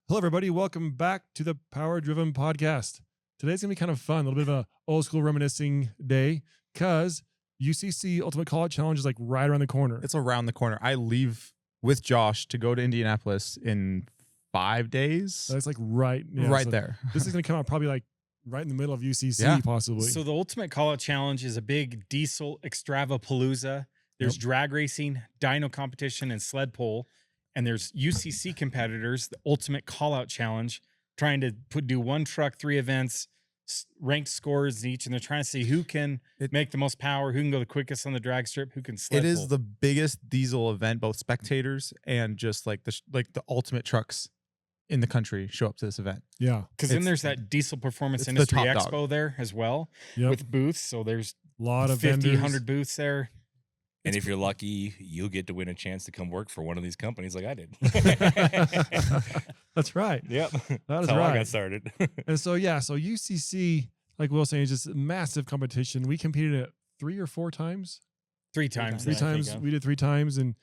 Hello, everybody. Welcome back to the Power Driven Podcast. Today's going to be kind of fun, a little bit of a old school reminiscing day because UCC Ultimate Callout Challenge is like right around the corner. It's around the corner. I leave with Josh to go to Indianapolis in 5 days. That's like right there. This is going to come out probably like right in the middle of UCC, possibly. So the Ultimate Callout Challenge is a big diesel extravapalooza. There's drag racing, dyno competition, and sled pull. And there's UCC competitors, the Ultimate Callout Challenge, trying to do one truck, 3 events, ranked scores each, and they're trying to see who can make the most power, who can go the quickest on the drag strip, who can sled pull. It is the biggest diesel event, both spectators and just like the ultimate trucks in the country show up to this event. Yeah. Because then there's that Diesel Performance Industry Expo there as well with booths. So there's a lot of 50, 100 booths there. And if you're lucky, you'll get to win a chance to come work for one of these companies like I did. That's right. Yep. That's how right. I got started. And so, so UCC, like Will saying, is just a massive competition. We competed at 3 or 4 times. 3 times. 3 times. We did 3 times, and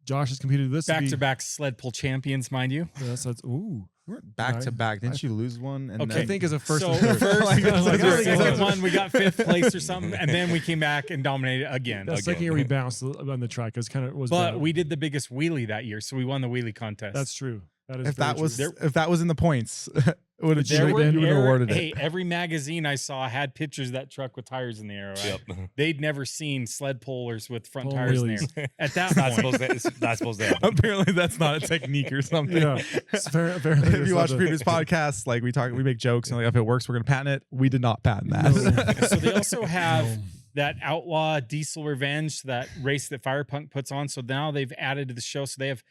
Josh has competed this back-to-back sled pull champions, mind you. Yes, that's we weren't back to back. Didn't you lose one? And I think as a first. So second one, we got 5th place or something, and then we came back and dominated again. The second year we bounced on the track. It was but we did the biggest wheelie that year, so we won the wheelie contest. That's true. That is if that was in the points, it would have been awarded it. Hey, every magazine I saw had pictures of that truck with tires in the air. Right? Yep. They'd never seen sled pullers with front tires in the air. At that point, it's not supposed to happen. Apparently, that's not a technique or something. Yeah. Apparently, if you watch previous podcasts, like we make jokes and like if it works, we're gonna patent it. We did not patent that. No. So they also have that Outlaw Diesel Revenge, that race that Firepunk puts on. So now they've added to the show. So they have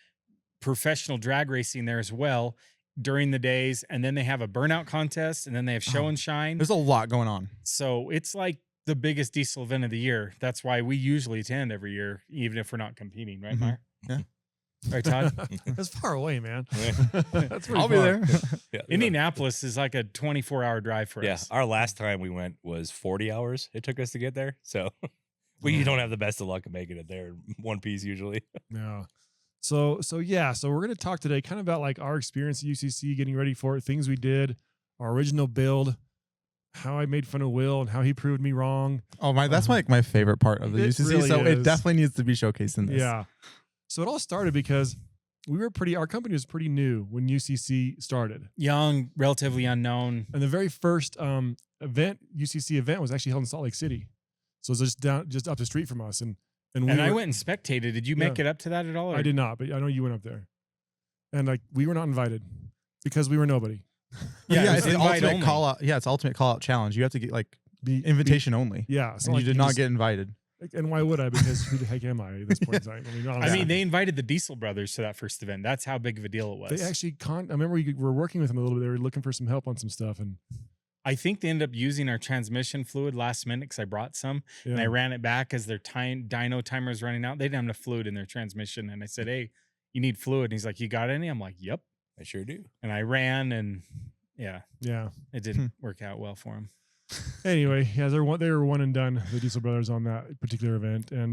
professional drag racing there as well during the days, and then they have a burnout contest, and then they have show and shine. There's a lot going on. So it's like the biggest diesel event of the year. That's why we usually attend every year, even if we're not competing, right, Meyer? Yeah. Right, Todd? That's far away, man. That's I'll be there. Yeah, Indianapolis is like a 24-hour drive for us. Our last time we went was 40 hours it took us to get there. So we don't have the best of luck of making it there in one piece usually. Yeah. So we're going to talk today kind of about like our experience at UCC, getting ready for it, things we did, our original build, how I made fun of Will and how he proved me wrong. Oh my, that's like my favorite part of the UCC. Really so is. It definitely needs to be showcased in this. Yeah. So it all started because our company was pretty new when UCC started. Young, relatively unknown. And the very first UCC event was actually held in Salt Lake City. So it was just up the street from us. And I went and spectated. Did you make it up to that at all? Or? I did not, but I know you went up there. And like we were not invited because we were nobody. It's the ultimate callout. Yeah, it's ultimate callout challenge. You have to get like the invitation only. Yeah, so you did not get invited. And why would I? Because who the heck am I at this point in time? I mean, they invited the Diesel brothers to that first event. That's how big of a deal it was. They actually I remember we were working with them a little bit. They were looking for some help on some stuff, and I think they ended up using our transmission fluid last minute because I brought some and I ran it back as their dyno timer was running out. They didn't have enough fluid in their transmission. And I said, "Hey, you need fluid." And he's like, "You got any?" I'm like, "Yep, I sure do." And I ran and it didn't work out well for him. Anyway, they were one and done, the Diesel brothers, on that particular event. And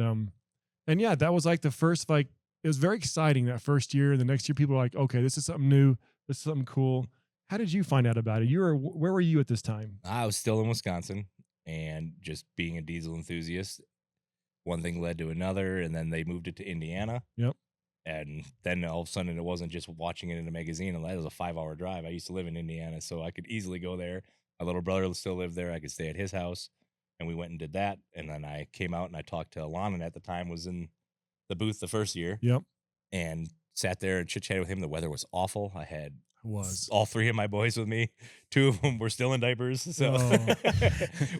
that was like the first, like, it was very exciting that first year. And the next year people were like, okay, this is something new. This is something cool. How did you find out about it? Where were you at this time? I was still in Wisconsin, and just being a diesel enthusiast, one thing led to another, and then they moved it to Indiana. Yep. And then all of a sudden, it wasn't just watching it in a magazine. And that was a 5-hour drive. I used to live in Indiana, so I could easily go there. My little brother still lived there. I could stay at his house, and we went and did that. And then I came out and I talked to Alon, and at the time was in the booth the first year. Yep. And sat there and chit-chatted with him. The weather was awful. I had all 3 of my boys with me. 2 of them were still in diapers. So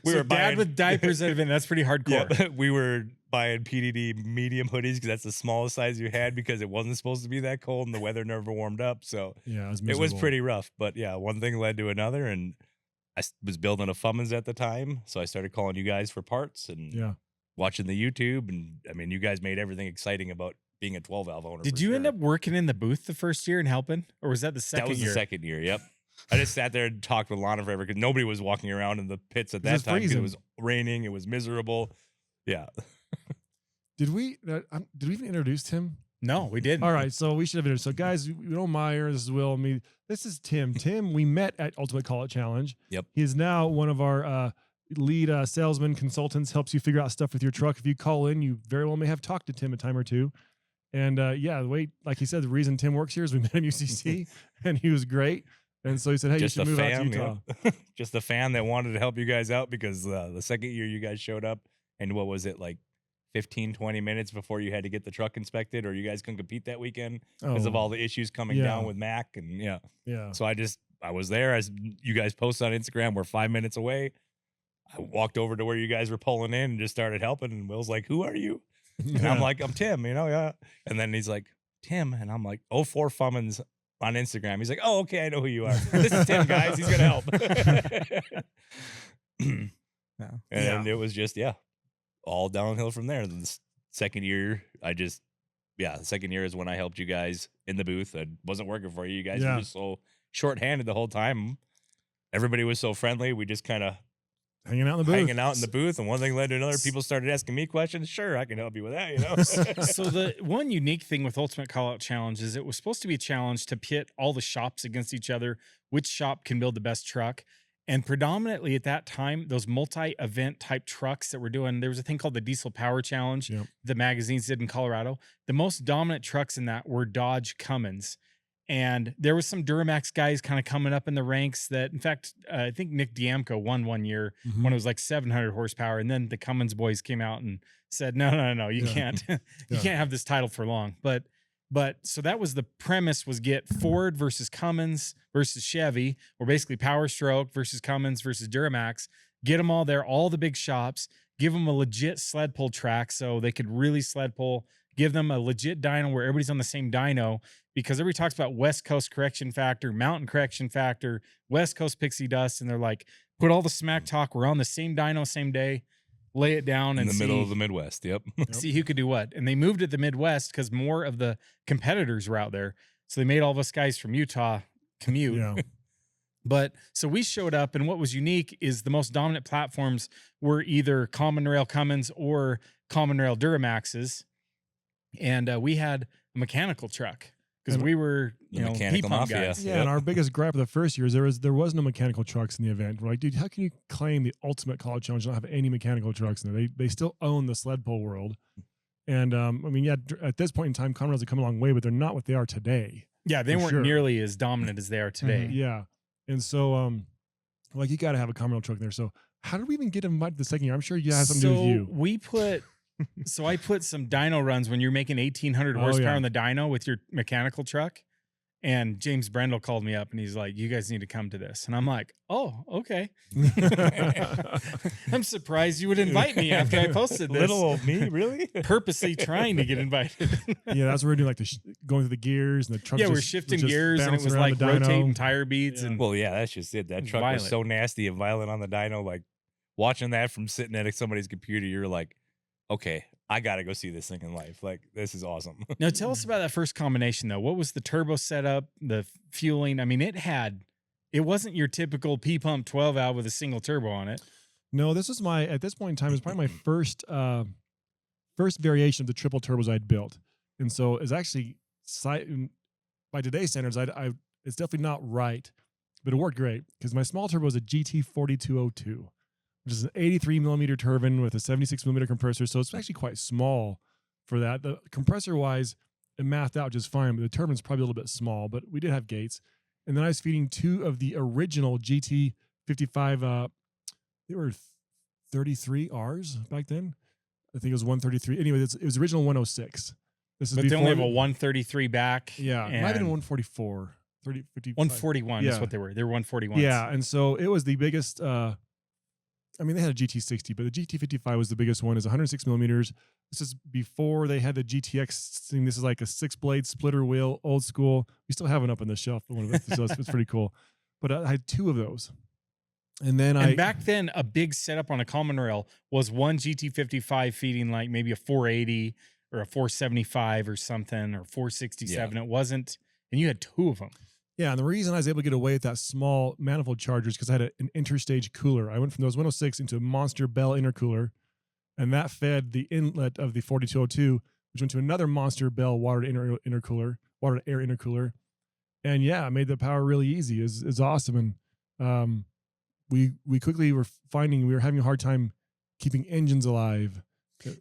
we were dad with diapers at event. That's pretty hardcore. Yeah, we were buying PDD medium hoodies because that's the smallest size you had because it wasn't supposed to be that cold and the weather never warmed up. So it was pretty rough. But yeah, one thing led to another, and I was building a Cummins at the time. So I started calling you guys for parts and watching the YouTube. And I mean, you guys made everything exciting about being a 12-valve owner. Did you end up working in the booth the first year and helping? Or was that the second year? That was the second year, yep. I just sat there and talked with Lana forever because nobody was walking around in the pits at that time because it was raining. It was miserable. Yeah. Did we even introduce him? No, we didn't. All right, so we should have been. So guys, Will Meyer, this is Will, me. This is Tim. Tim, we met at Ultimate Callout Challenge. Yep. He is now one of our lead salesman consultants, helps you figure out stuff with your truck. If you call in, you very well may have talked to Tim a time or two. And yeah, the way, like he said, the reason Tim works here is we met him UCC, and he was great. And so he said, hey, just you should move out to Utah. Yeah. Just a fan that wanted to help you guys out because the second year you guys showed up, and what was it, like 15, 20 minutes before you had to get the truck inspected, or you guys couldn't compete that weekend because of all the issues coming down with Mac. And yeah. So I was there as you guys posted on Instagram. We're 5 minutes away. I walked over to where you guys were pulling in and just started helping. And Will's like, who are you? And I'm like, I'm Tim, yeah. And then he's like, Tim. And I'm like, 04 Cummins on Instagram. He's like, oh, okay, I know who you are. This is Tim, guys. He's going to help. And it was just, all downhill from there. The second year, the second year is when I helped you guys in the booth. I wasn't working for you. You guys were just so shorthanded the whole time. Everybody was so friendly. We just kind of hanging out in the booth. And one thing led to another. People started asking me questions. Sure, I can help you with that, So the one unique thing with Ultimate Callout Challenge is it was supposed to be a challenge to pit all the shops against each other. Which shop can build the best truck? And predominantly at that time, those multi-event type trucks that were doing, there was a thing called the Diesel Power Challenge. The magazines did in Colorado. The most dominant trucks in that were Dodge Cummins. And there was some Duramax guys kind of coming up in the ranks that, in fact, I think Nick Diamco won one year when it was like 700 horsepower. And then the Cummins boys came out and said, no, you can't. You can't have this title for long. But so that was the premise, was get Ford versus Cummins versus Chevy, or basically Power Stroke versus Cummins versus Duramax, get them all there, all the big shops, give them a legit sled pull track so they could really sled pull, give them a legit dyno where everybody's on the same dyno, because everybody talks about West Coast correction factor, mountain correction factor, West Coast pixie dust, and they're like, put all the smack talk, we're on the same dyno, same day, lay it down and in the middle of the Midwest. See who could do what. And they moved to the Midwest because more of the competitors were out there. So they made all of us guys from Utah commute. But so we showed up, and what was unique is the most dominant platforms were either Common Rail Cummins or Common Rail Duramaxes. And we had a mechanical truck because we were, mechanical mafia guys. And our biggest gripe of the first year is there was no mechanical trucks in the event. We're like, dude, how can you claim the Ultimate Callout Challenge and not have any mechanical trucks in there? They still own the sled pull world. And at this point in time, Conrails have come a long way, but they're not what they are today. Yeah, they weren't nearly as dominant as they are today. Yeah. And so, you got to have a Conrail truck there. So how did we even get invited the second year? I'm sure you had something to do with you. So I put some dyno runs when you're making 1,800 horsepower on the dyno with your mechanical truck. And James Brendel called me up and he's like, you guys need to come to this. And I'm like, oh, okay. I'm surprised you would invite me after I posted this. Little old me, really? Purposely trying to get invited. That's what we're doing, like going through the gears and the truck. Yeah, we're shifting gears and it was like rotating tire beats. And well, yeah, that's just it. That truck was so nasty and violent on the dyno. Like watching that from sitting at somebody's computer, you're like, okay, I got to go see this thing in life. Like, this is awesome. Now, tell us about that first combination, though. What was the turbo setup, the fueling? I mean, it wasn't your typical P-pump 12 valve with a single turbo on it. No, this was at this point in time, it was probably my first variation of the triple turbos I'd built. And so it's actually, by today's standards, it's definitely not right, but it worked great because my small turbo was a GT4202. Which is an 83 millimeter turbine with a 76 millimeter compressor. So it's actually quite small for that. The compressor wise, it mathed out just fine, but the turbine's probably a little bit small, but we did have gates. And then I was feeding two of the original GT55, they were 33Rs back then. I think it was 133. Anyway, it was original 106. This is but they only have a 133 back. Yeah, it might have been 144. 141 is what they were. They were 141s. Yeah, and so it was the biggest, they had a GT60, but the GT55 was the biggest one. It's 106 millimeters. This is before they had the GTX thing. This is like a 6-blade splitter wheel, old school. We still have it up on the shelf. So it's pretty cool. But I had two of those. And back then, a big setup on a common rail was one GT55 feeding like maybe a 480 or a 475 or something, or 467. Yeah. It wasn't, and you had two of them. Yeah, and the reason I was able to get away with that small manifold charger is because I had an interstage cooler. I went from those 106 into a monster Bell intercooler, and that fed the inlet of the 4202 which went to another monster Bell water to air intercooler. And yeah, it made the power really easy. It's awesome. And we quickly were finding we were having a hard time keeping engines alive.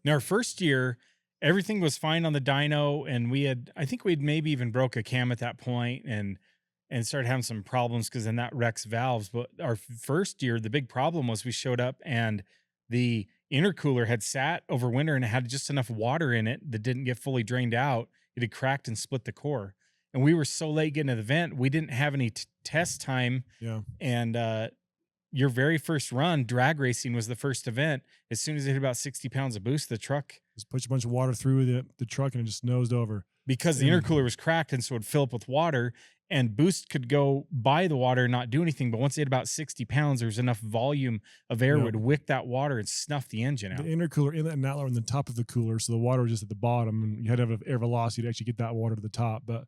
In our first year, everything was fine on the dyno, and I think we'd maybe even broke a cam at that point and started having some problems because then that wrecks valves. But our first year, the big problem was we showed up and the intercooler had sat over winter and it had just enough water in it that didn't get fully drained out. It had cracked and split the core. And we were so late getting to the vent, we didn't have any test time. Yeah. And your very first run, drag racing, was the first event. As soon as it hit about 60 pounds of boost, the truck just pushed a bunch of water through the truck and it just nosed over. Because the intercooler was cracked and so it would fill up with water, and boost could go by the water and not do anything. But once it hit about 60 pounds, there was enough volume of air would wick that water and snuff the engine out. The intercooler inlet and outlet were on the top of the cooler, so the water was just at the bottom, and you had to have air velocity to actually get that water to the top. But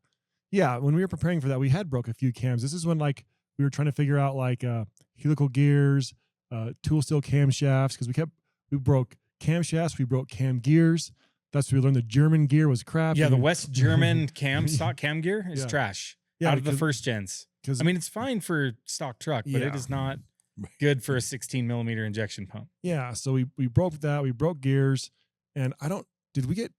yeah, when we were preparing for that, we had broke a few cams. This is when like we were trying to figure out like helical gears, tool steel camshafts, because we broke camshafts, we broke cam gears. That's when we learned the German gear was crap. Yeah, the West German stock cam gear is trash. Yeah, out of the first gens. I mean, it's fine for stock truck, but it is not good for a 16 millimeter injection pump. Yeah, so we broke that. We broke gears, and did we get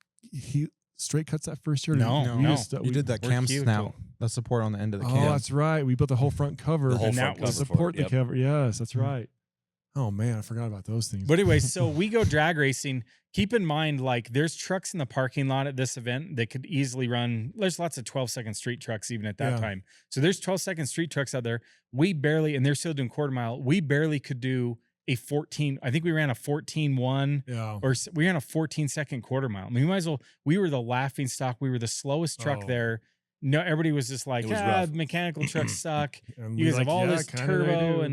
straight cuts that first year? No. You did that cam snout. That support on the end of the cam. Oh, that's right. We built the whole front cover. The whole front cover to support the cover. Yes, that's right. Oh man, I forgot about those things. But anyway, so we go drag racing. Keep in mind, like, there's trucks in the parking lot at this event that could easily run. There's lots of 12-second street trucks even at that time. So there's 12-second street trucks out there. We barely, and they're still doing quarter mile. We barely could do a 14. I think we ran a 14.1 or we ran a 14-second quarter mile. I mean, we might as well. We were the laughing stock. We were the slowest truck there. No, everybody was just like, mechanical trucks suck. You guys have all this turbo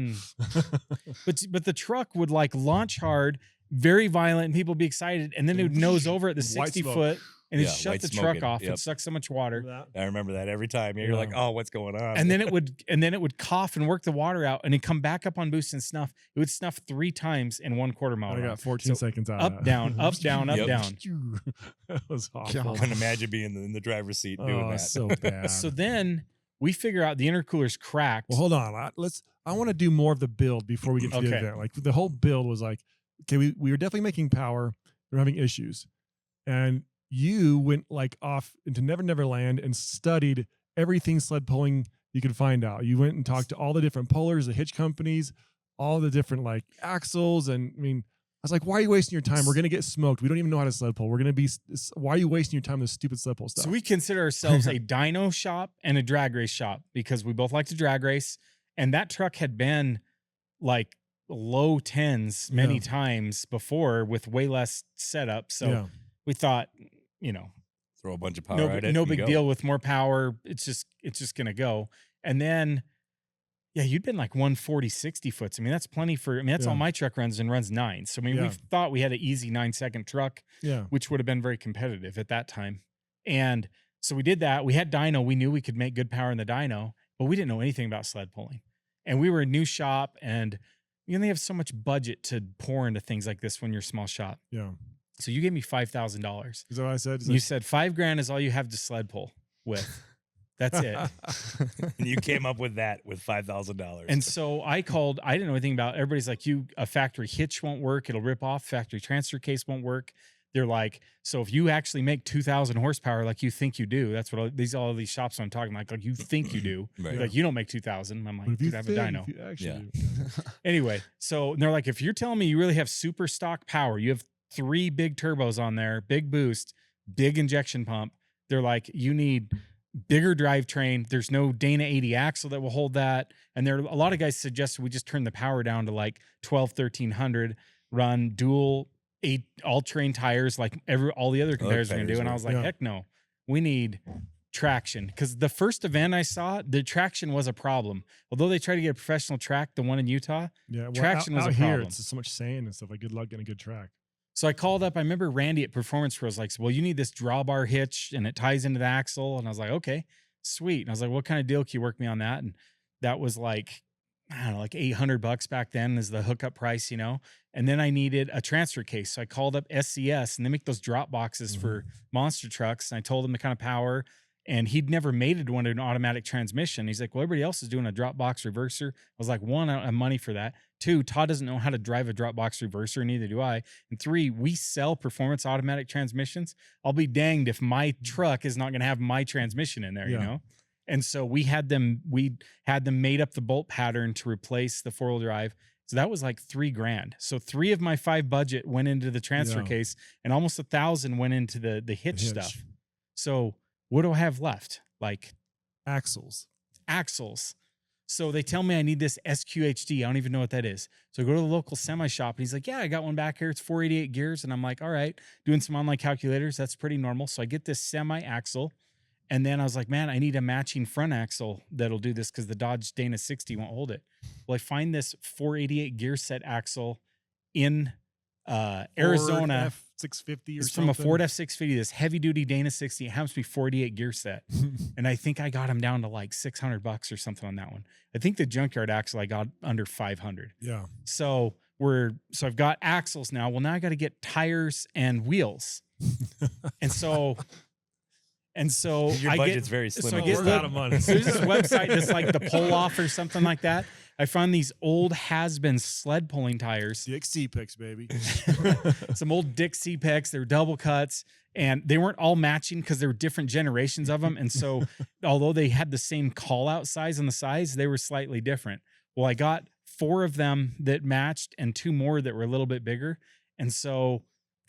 but the truck would like launch hard, very violent, and people would be excited, and then it would nose over at the 60 foot and it shut the truck off. It sucked so much water. I remember that every time. You're like, oh, what's going on? And then it would cough and work the water out, and it'd come back up on boost and snuff. It would snuff 3 times in 1 quarter mile. I got 14 seconds out. Up, down, up, down, up, down. That was awful. I couldn't imagine being in the driver's seat doing that. So bad. So then we figure out the intercooler's cracked. Well, hold on. I want to do more of the build before we get to the event. Like the whole build was like, okay, we were definitely making power. We were having issues, and you went like off into Never Never Land and studied everything sled pulling you could find out. You went and talked to all the different pullers, the hitch companies, all the different like axles. And I mean, I was like, why are you wasting your time? We're going to get smoked. We don't even know how to sled pull. We're going to be, why are you wasting your time on this stupid sled pull stuff? So we consider ourselves a dyno shop and a drag race shop because we both like to drag race. And that truck had been like low 10s many times before with way less setup. So we thought, throw a bunch of power at it. No big deal with more power. It's just gonna go. And then, you'd been like 140, 60 foots. I mean, that's plenty that's all my truck runs and runs 9. So I mean, we thought we had an easy 9-second truck, which would have been very competitive at that time. And so we did that. We had dyno. We knew we could make good power in the dyno, but we didn't know anything about sled pulling. And we were a new shop, and you only have so much budget to pour into things like this when you're a small shop. Yeah. So you gave me $5,000. Is that what I said? You said $5,000 is all you have to sled pull with. That's it. And you came up with that with $5,000. And so I called. I didn't know anything about. Everybody's like, a factory hitch won't work. It'll rip off. Factory transfer case won't work. They're like, so if you actually make 2,000 horsepower like you think you do, that's what all these shops I'm talking like you think you do. Right. Like you don't make 2,000. I'm like, dude, I have a dyno. Do. Anyway, so they're like, if you're telling me you really have super stock power, you have 3 big turbos on there, big boost, big injection pump. They're like, you need bigger drivetrain. There's no Dana 80 axle that will hold that. And there are a lot of guys suggested we just turn the power down to like 1,1300, run dual all-terrain tires like all the other competitors are going to do. And I was like, heck no, we need traction. Because the first event I saw, the traction was a problem. Although they tried to get a professional track, the one in Utah, traction was a problem. Here, it's so much sand and stuff. Like, good luck getting a good track. So I called up, I remember Randy at Performance Pros like, well, you need this drawbar hitch and it ties into the axle. And I was like, okay, sweet. And I was like, what kind of deal can you work me on that? And that was like, I don't know, like $800 back then is the hookup price, you know? And then I needed a transfer case. So I called up SCS, and they make those drop boxes for monster trucks. And I told him the kind of power, and he'd never mated one to an automatic transmission. He's like, well, everybody else is doing a drop box reverser. I was like, 1, I don't have money for that. 2, Todd doesn't know how to drive a drop box reverser, and neither do I. And 3, we sell performance automatic transmissions. I'll be danged if my truck is not going to have my transmission in there, you know? And so we had them made up the bolt pattern to replace the 4-wheel drive. So that was like $3,000. So 3 of my 5 budget went into the transfer case, and almost $1,000 went into the hitch stuff. So what do I have left? Like axles. So they tell me I need this SQHD. I don't even know what that is. So I go to the local semi shop, and he's like, yeah, I got one back here. It's 488 gears. And I'm like, all right, doing some online calculators. That's pretty normal. So I get this semi axle. And then I was like, man, I need a matching front axle that'll do this, because the Dodge Dana 60 won't hold it. Well, I find this 488 gear set axle in Arizona. F650 or it's something. from a Ford F650, this heavy duty Dana 60. It happens to be 488 gear set. And I think I got him down to like $600 or something on that one. I think the junkyard axle I got under 500. Yeah. So I've got axles now. Well, now I got to get tires and wheels. And so your budget's very slim. So I get out of money. So there's this website that's like the pull off or something like that. I found these old has-been sled pulling tires. Dick C-Picks, baby. Some old Dick C-Picks. They were double cuts, and they weren't all matching because there were different generations of them. And so although they had the same call-out size on the sides, they were slightly different. Well, I got 4 of them that matched and 2 more that were a little bit bigger. And so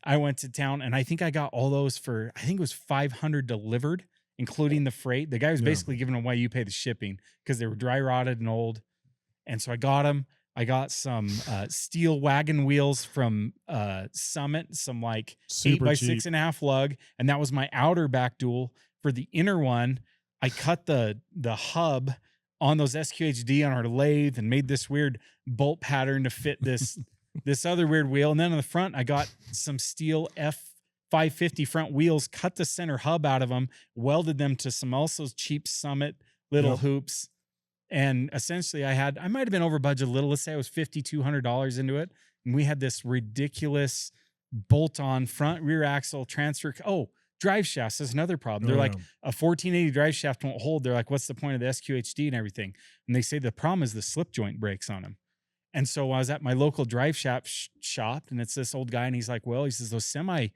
I went to town, and I think I got all those for, I think it was $500 delivered, including the freight. The guy was basically giving away, you pay the shipping, because they were dry rotted and old. And so I got them. I got some steel wagon wheels from Summit, some like Super 8x6.5 lug. And that was my outer back dual. For the inner one, I cut the hub on those SQHD on our lathe and made this weird bolt pattern to fit this this other weird wheel. And then on the front, I got some steel F550 front wheels, cut the center hub out of them, welded them to some also cheap Summit little hoops. And essentially I might have been over budget a little. Let's say I was $5,200 into it. And we had this ridiculous bolt on front rear axle transfer. Oh, drive shafts is another problem. They're like, a 1480 drive shaft won't hold. They're like, what's the point of the SQHD and everything? And they say the problem is the slip joint breaks on them. And so I was at my local drive shaft shop, and it's this old guy, and he's like, well, he says those semi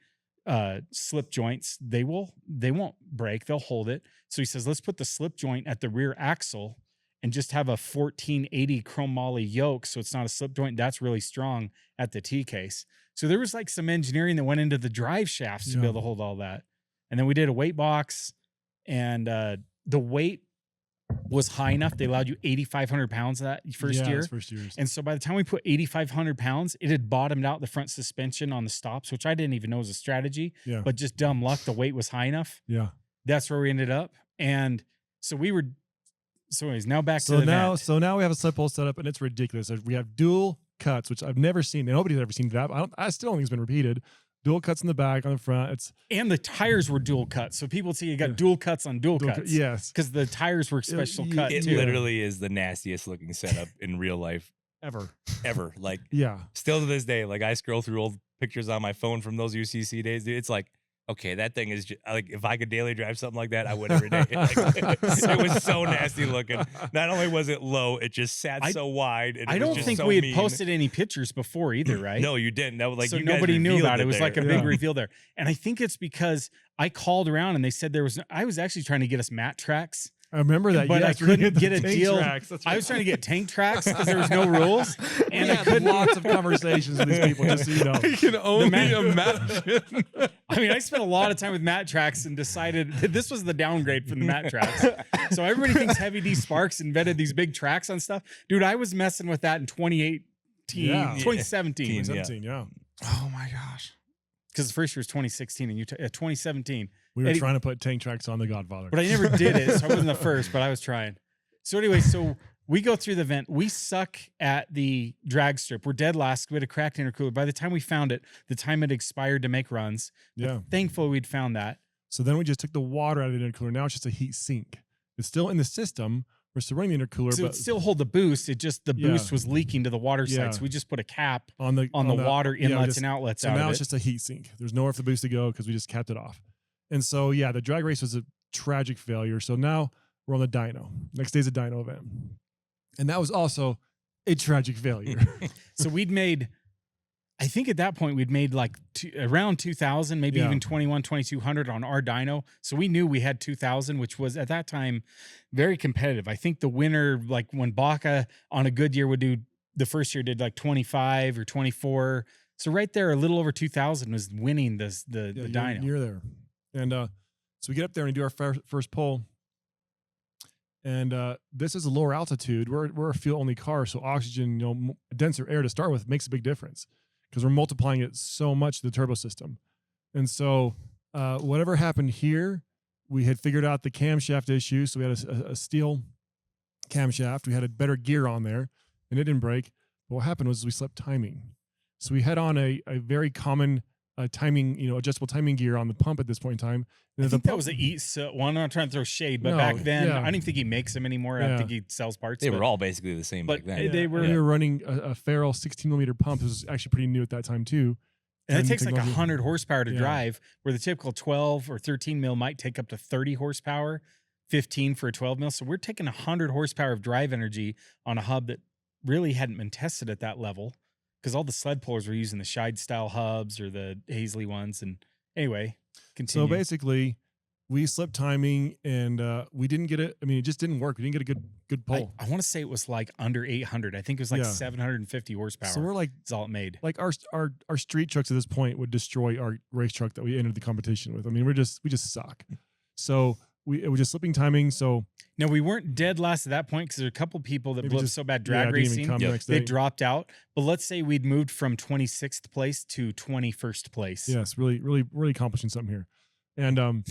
slip joints, they won't break. They'll hold it. So he says, let's put the slip joint at the rear axle and just have a 1480 chrome moly yoke, so it's not a slip joint. That's really strong at the T case. So there was like some engineering that went into the drive shafts to be able to hold all that. And then we did a weight box, and the weight was high enough. They allowed you 8,500 pounds that first year. And so by the time we put 8,500 pounds, it had bottomed out the front suspension on the stops, which I didn't even know was a strategy, but just dumb luck. The weight was high enough. Yeah. That's where we ended up. And so anyways, now back to the now. vent. So now we have a slip hole set up, and it's ridiculous. We have dual cuts, which I've never seen. Nobody's ever seen that. I still don't think it's been repeated. Dual cuts in the back, on the front. And the tires were dual cuts. So people see you got dual cuts on dual cuts. Yes. Because the tires were special cut It too. literally is the nastiest looking setup in real life. Ever. Like, still to this day, like I scroll through old pictures on my phone from those UCC days, dude. It's like, okay, that thing is just, like, if I could daily drive something like that, I would every day. Like, it was so nasty looking. Not only was it low, it just sat so wide. And I don't think we had posted any pictures before either, right? No, you didn't. That was like, so you nobody knew about it. It was there. like a big reveal there. And I think it's because I called around and they said I was actually trying to get us mat tracks. I remember that, but I couldn't get a deal. Right. I was trying to get tank tracks because there was no rules, and I couldn't. Lots of conversations with these people, just so you know. I can only imagine. I mean, I spent a lot of time with mat tracks and decided that this was the downgrade from the mat tracks. So everybody thinks Heavy D Sparks invented these big tracks on stuff. Dude, I was messing with that in 2018, 2017. 2017, yeah. Oh my gosh. Because the first year was 2016 and 2017. We were trying to put tank tracks on the Godfather. But I never did it, so I wasn't the first, but I was trying. So anyway, so we go through the vent. We suck at the drag strip. We're dead last. We had a cracked intercooler. By the time we found it, the time had expired to make runs. Yeah. But thankfully, we'd found that. So then we just took the water out of the intercooler. Now it's just a heat sink. It's still in the system, We're still running the intercooler, So but it still hold the boost. It just the boost was leaking to the water side. So we just put a cap on the water inlets and outlets. So now it's just a heat sink. There's nowhere for the boost to go because we just capped it off. And so the drag race was a tragic failure. So now we're on the dyno. Next day's a dyno event, and that was also a tragic failure. So we'd made, I think at that point we'd made like around 2,000, maybe even 2,200 on our dyno. So we knew we had 2,000, which was at that time very competitive. I think the winner, like when Baca on a good year would do, the first year did like 25 or 24. So right there, a little over 2,000 was winning the dyno. You're there. And so we get up there and do our first pull. And this is a lower altitude. We're a fuel only car, so oxygen, denser air to start with makes a big difference because we're multiplying it so much to the turbo system. And so whatever happened here, we had figured out the camshaft issue. So we had a steel camshaft. We had a better gear on there, and it didn't break. But what happened was we slept timing. So we had on a very common timing, adjustable timing gear on the pump at this point in time. I think that was a well, I'm not trying to throw shade, but back then, I don't even think he makes them anymore. I don't think he sells parts. They were all basically the same back then. We were running a Ferrell 16mm pump. This was actually pretty new at that time too. And it takes like 100 horsepower to drive, where the typical 12 or 13 mil might take up to 30 horsepower, 15 for a 12 mil. So we're taking 100 horsepower of drive energy on a hub that really hadn't been tested at that level, because all the sled pullers were using the Scheid style hubs or the Hazley ones. And anyway, continue. So basically, we slipped timing and we didn't get it. I mean, it just didn't work. We didn't get a good pull. I want to say it was like under 800. I think it was like 750 horsepower. So we're like, that's all it made. Like our street trucks at this point would destroy our race truck that we entered the competition with. I mean, we just suck. So it was just slipping timing. So no, we weren't dead last at that point because there were a couple people that blew up so bad drag racing. They dropped out. But let's say we'd moved from 26th place to 21st place. Yes, really accomplishing something here. And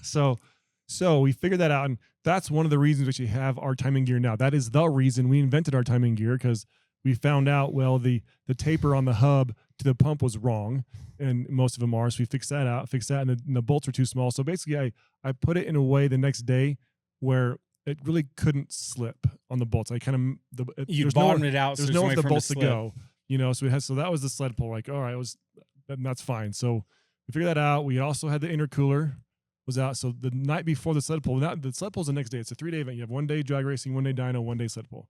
so we figured that out. And that's one of the reasons we actually have our timing gear now. That is the reason we invented our timing gear, because we found out, well, the taper on the hub to the pump was wrong. And most of them are. So we fixed that, and the bolts were too small. So basically, I put it in a way the next day where it really couldn't slip on the bolts. I kind of you bottomed it out. There's nowhere for the bolts to go. So that was the sled pull. Like, all right, that's fine. So we figured that out. We also had the intercooler was out. So the night before the sled pull, the sled pull is the next day. It's a 3-day event. You have 1 day drag racing, 1 day dyno, 1 day sled pull.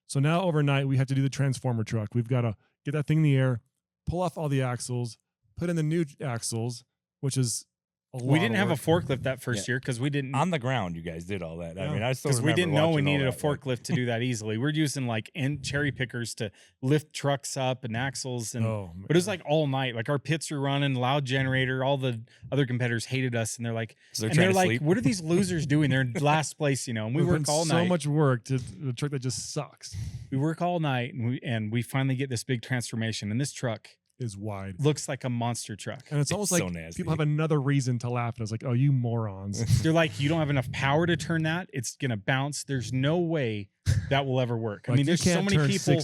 So now overnight we have to do the transformer truck. We've got to get that thing in the air, pull off all the axles, put in the new axles, which is a lot. We didn't have a forklift that first year because we didn't on the ground. You guys did all that. I mean, I still because we didn't know we needed a that, forklift to do that easily. We're using like cherry pickers to lift trucks up and axles, but it was like all night. Like our pits were running, loud generator. All the other competitors hated us, and they're like, "What are these losers doing? They're in last place, And we work all night. So much work to the truck that just sucks. We work all night, and we finally get this big transformation, and this truck is wide. Looks like a monster truck. And it's almost like people have another reason to laugh. And it's like, oh, you morons. They're like, you don't have enough power to turn that. It's going to bounce. There's no way that will ever work. Like, I mean, there's so many people.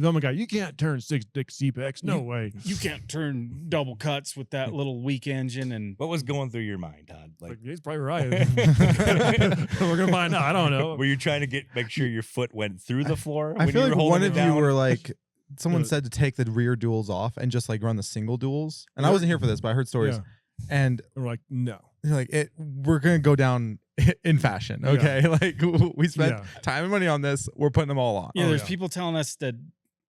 Oh my God, you can't turn 6-dick CPX. No way. You can't turn double cuts with that little weak engine. And what was going through your mind, Todd? Like he's probably right. We're going to find out. I don't know. Were you trying to make sure your foot went through the floor? I feel like one of you were like, someone said to take the rear duals off and just like run the single duals. And I wasn't here for this, but I heard stories. Yeah. And we're like, no. They're like, we're going to go down in fashion. Okay. Yeah. Like we spent time and money on this. We're putting them all on. Yeah. There's people telling us that,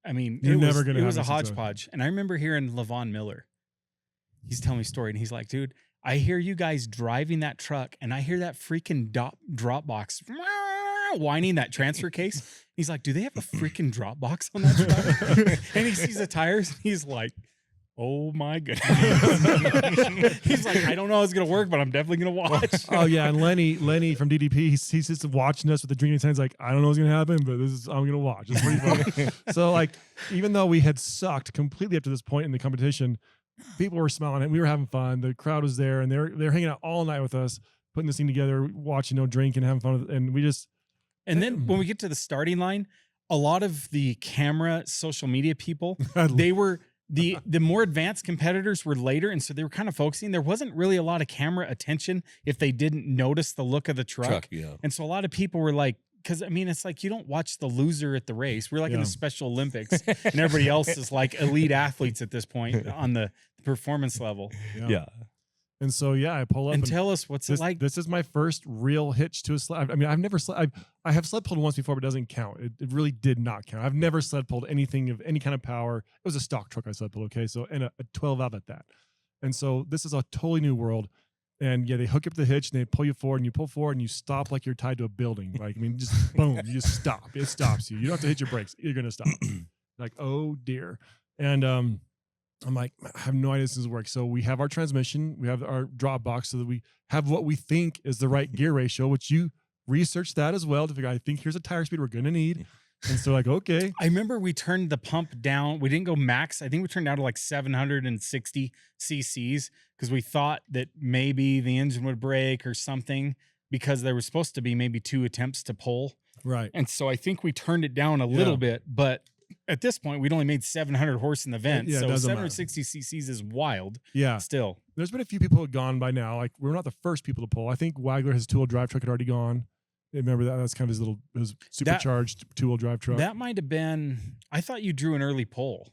I mean, it was a hodgepodge. And I remember hearing Levon Miller. He's telling me a story and he's like, dude, I hear you guys driving that truck and I hear that freaking drop box whining that transfer case. He's like, do they have a freaking drop box on that truck? And he sees the tires and he's like, oh my goodness. He's like, I don't know how it's gonna work, but I'm definitely gonna watch. Oh yeah, and Lenny from DDP, he's just watching us with the drinking signs like, I don't know what's gonna happen, but I'm gonna watch. It's pretty funny. So like, even though we had sucked completely up to this point in the competition, people were smiling and we were having fun. The crowd was there and they're hanging out all night with us, putting this thing together, watching, drinking, having fun with it, and we just. And then when we get to the starting line, a lot of the camera social media people, they were the more advanced competitors were later. And so they were kind of focusing. There wasn't really a lot of camera attention if they didn't notice the look of the truck. And so a lot of people were like because I mean, it's like you don't watch the loser at the race. We're like in the Special Olympics, and everybody else is like elite athletes at this point on the performance level. Yeah. And so, I pull up and tell us what's it like. This is my first real hitch to a sled. I mean, I've never sled. I have sled pulled once before, but it doesn't count. It really did not count. I've never sled pulled anything of any kind of power. It was a stock truck I sled pulled. Okay, so and a 12 out at that. And so this is a totally new world. And they hook up the hitch and they pull you forward and you pull forward and you stop like you're tied to a building. Like, I mean, just boom, you just stop. It stops you. You don't have to hit your brakes. You're going to stop. Like, oh dear. And I'm like, I have no idea this is work. So we have our transmission, we have our drop box so that we have what we think is the right gear ratio, which you research that as well to figure out, I think here's a tire speed we're going to need. And so like, okay. I remember we turned the pump down. We didn't go max. I think we turned down to like 760 cc's because we thought that maybe the engine would break or something because there was supposed to be maybe 2 attempts to pull. Right. And so I think we turned it down a little bit, but at this point we'd only made 700 horse in the vent. So 760 cc's is wild. Yeah. Still. There's been a few people who have gone by now. Like we're not the first people to pull. I think Wagler, his 2-wheel drive truck had already gone. Remember that? That's kind of his supercharged 2-wheel drive truck. That might have been, I thought you drew an early pull.